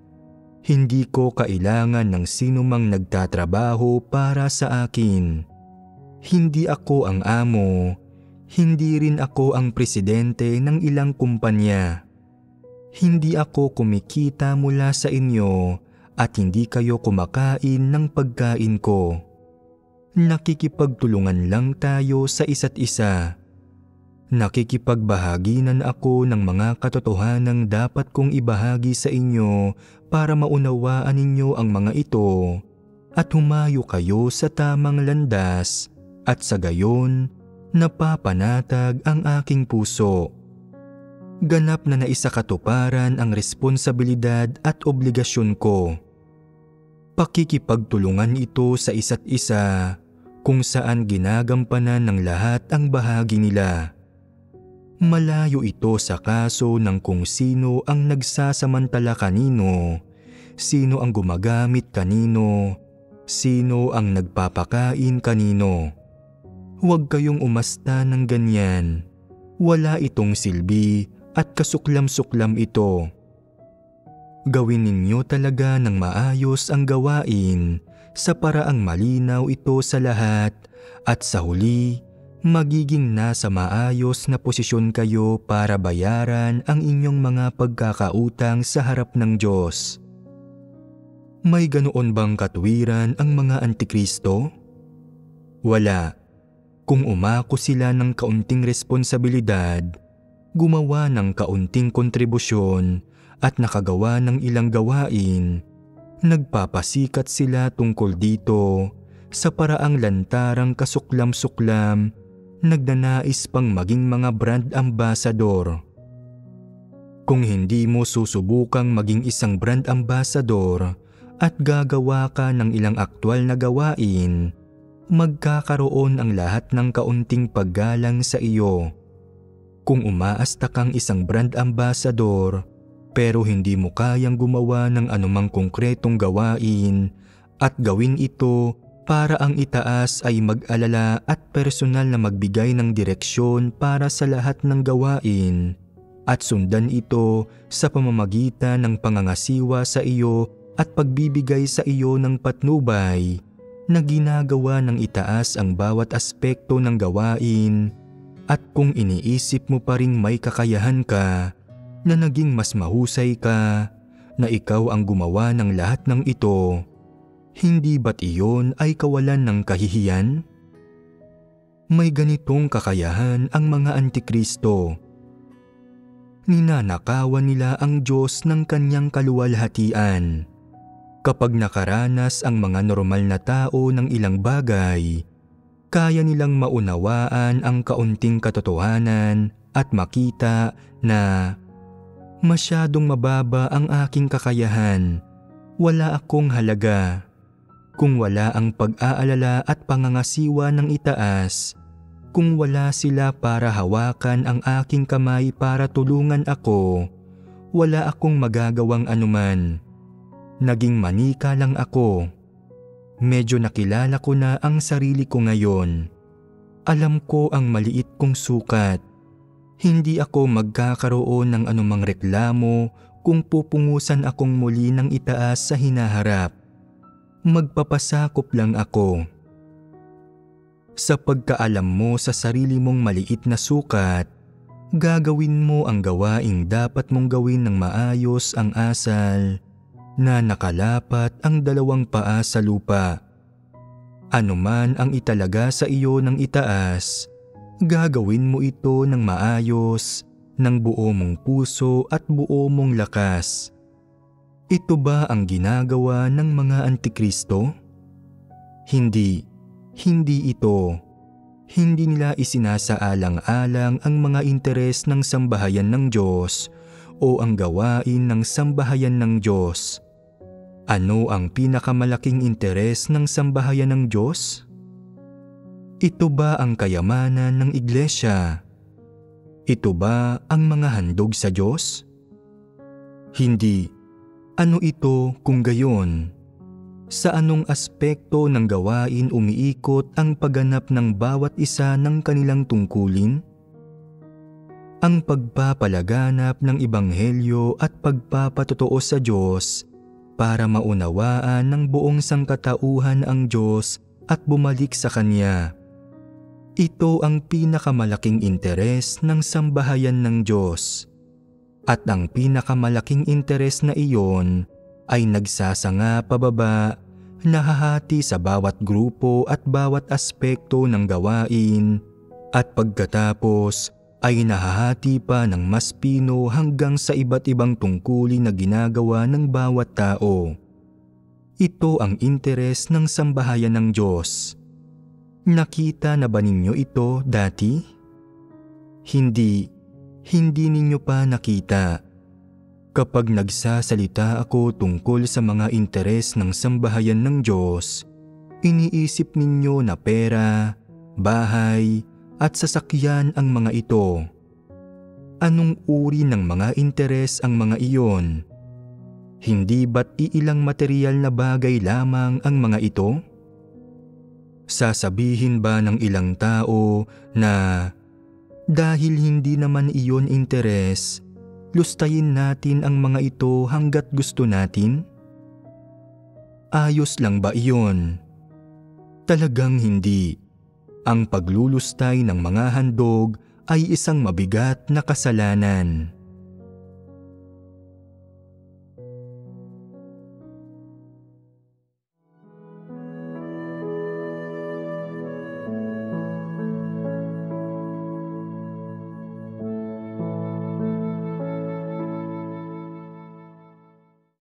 Hindi ko kailangan ng sinumang nagtatrabaho para sa akin. Hindi ako ang amo. Hindi rin ako ang presidente ng ilang kumpanya. Hindi ako kumikita mula sa inyo at hindi kayo kumakain ng pagkain ko. Nakikipagtulungan lang tayo sa isa't isa. Nakikipagbahaginan ako ng mga katotohanang dapat kong ibahagi sa inyo para maunawaan ninyo ang mga ito at humayo kayo sa tamang landas at sa gayon napapanatag ang aking puso. Ganap na naisakatuparan ang responsibilidad at obligasyon ko. Pakikipagtulungan ito sa isa't isa kung saan ginagampanan ng lahat ang bahagi nila. Malayo ito sa kaso ng kung sino ang nagsasamantala kanino, sino ang gumagamit kanino, sino ang nagpapakain kanino. Huwag kayong umasta ng ganyan. Wala itong silbi at kasuklam-suklam ito. Gawin ninyo talaga ng maayos ang gawain sa paraang malinaw ito sa lahat at sa huli, magiging nasa maayos na posisyon kayo para bayaran ang inyong mga pagkakautang sa harap ng Diyos. May ganoon bang katuwiran ang mga antikristo? Wala. Kung umako sila ng kaunting responsibilidad, gumawa ng kaunting kontribusyon at nakagawa ng ilang gawain, nagpapasikat sila tungkol dito sa paraang lantarang kasuklam-suklam, nagnanais pang maging mga brand ambassador. Kung hindi mo susubukang maging isang brand ambassador at gagawa ka ng ilang aktwal na gawain, magkakaroon ang lahat ng kaunting paggalang sa iyo. Kung umaasta kang isang brand ambassador pero hindi mo kayang gumawa ng anumang konkretong gawain at gawin ito para ang itaas ay mag-alala at personal na magbigay ng direksyon para sa lahat ng gawain at sundan ito sa pamamagitan ng pangangasiwa sa iyo at pagbibigay sa iyo ng patnubay na ginagawa ng itaas ang bawat aspekto ng gawain, at kung iniisip mo pa ring may kakayahan ka na naging mas mahusay ka na ikaw ang gumawa ng lahat ng ito, hindi ba't iyon ay kawalan ng kahihiyan? May ganitong kakayahan ang mga antikristo. Ninanakawan nila ang Diyos ng kanyang kaluwalhatian. Kapag nakaranas ang mga normal na tao ng ilang bagay, kaya nilang maunawaan ang kaunting katotohanan at makita na masyadong mababa ang aking kakayahan, wala akong halaga. Kung wala ang pag-aalala at pangangasiwa ng itaas, kung wala sila para hawakan ang aking kamay para tulungan ako, wala akong magagawang anuman. Naging manika lang ako. Medyo nakilala ko na ang sarili ko ngayon. Alam ko ang maliit kong sukat. Hindi ako magkakaroon ng anumang reklamo kung pupungusan akong muli ng itaas sa hinaharap. Magpapasakop lang ako. Sa pagkaalam mo sa sarili mong maliit na sukat, gagawin mo ang gawaing dapat mong gawin ng maayos ang asal na nakalapat ang dalawang paa sa lupa. Anuman ang italaga sa iyo ng itaas, gagawin mo ito ng maayos, ng buo mong puso at buo mong lakas. Ito ba ang ginagawa ng mga antikristo? Hindi ito. Hindi nila isinasaalang-alang ang mga interes ng sambahayan ng Diyos o ang gawain ng sambahayan ng Diyos. Ano ang pinakamalaking interes ng sambahayan ng Diyos? Ito ba ang kayamanan ng iglesia? Ito ba ang mga handog sa Diyos? Hindi. Ano ito kung gayon? Sa anong aspekto ng gawain umiikot ang pagganap ng bawat isa ng kanilang tungkulin? Ang pagpapalaganap ng ebanghelyo at pagpapatotoo sa Diyos para maunawaan ng buong sangkatauhan ang Diyos at bumalik sa Kanya. Ito ang pinakamalaking interes ng sambahayan ng Diyos. At ang pinakamalaking interes na iyon ay nagsasanga pababa, nahahati sa bawat grupo at bawat aspekto ng gawain, at pagkatapos ay nahahati pa ng mas pino hanggang sa iba't ibang tungkulin na ginagawa ng bawat tao. Ito ang interes ng sambahayan ng Diyos. Nakita na ba ninyo ito dati? Hindi ninyo pa nakita. Kapag nagsasalita ako tungkol sa mga interes ng sambahayan ng Diyos, iniisip ninyo na pera, bahay, at sasakyan ang mga ito. Anong uri ng mga interes ang mga iyon? Hindi ba't iilang material na bagay lamang ang mga ito? Sasabihin ba ng ilang tao na dahil hindi naman iyon interes, lustayin natin ang mga ito hanggat gusto natin? Ayos lang ba iyon? Talagang hindi. Ang paglulustay ng mga handog ay isang mabigat na kasalanan.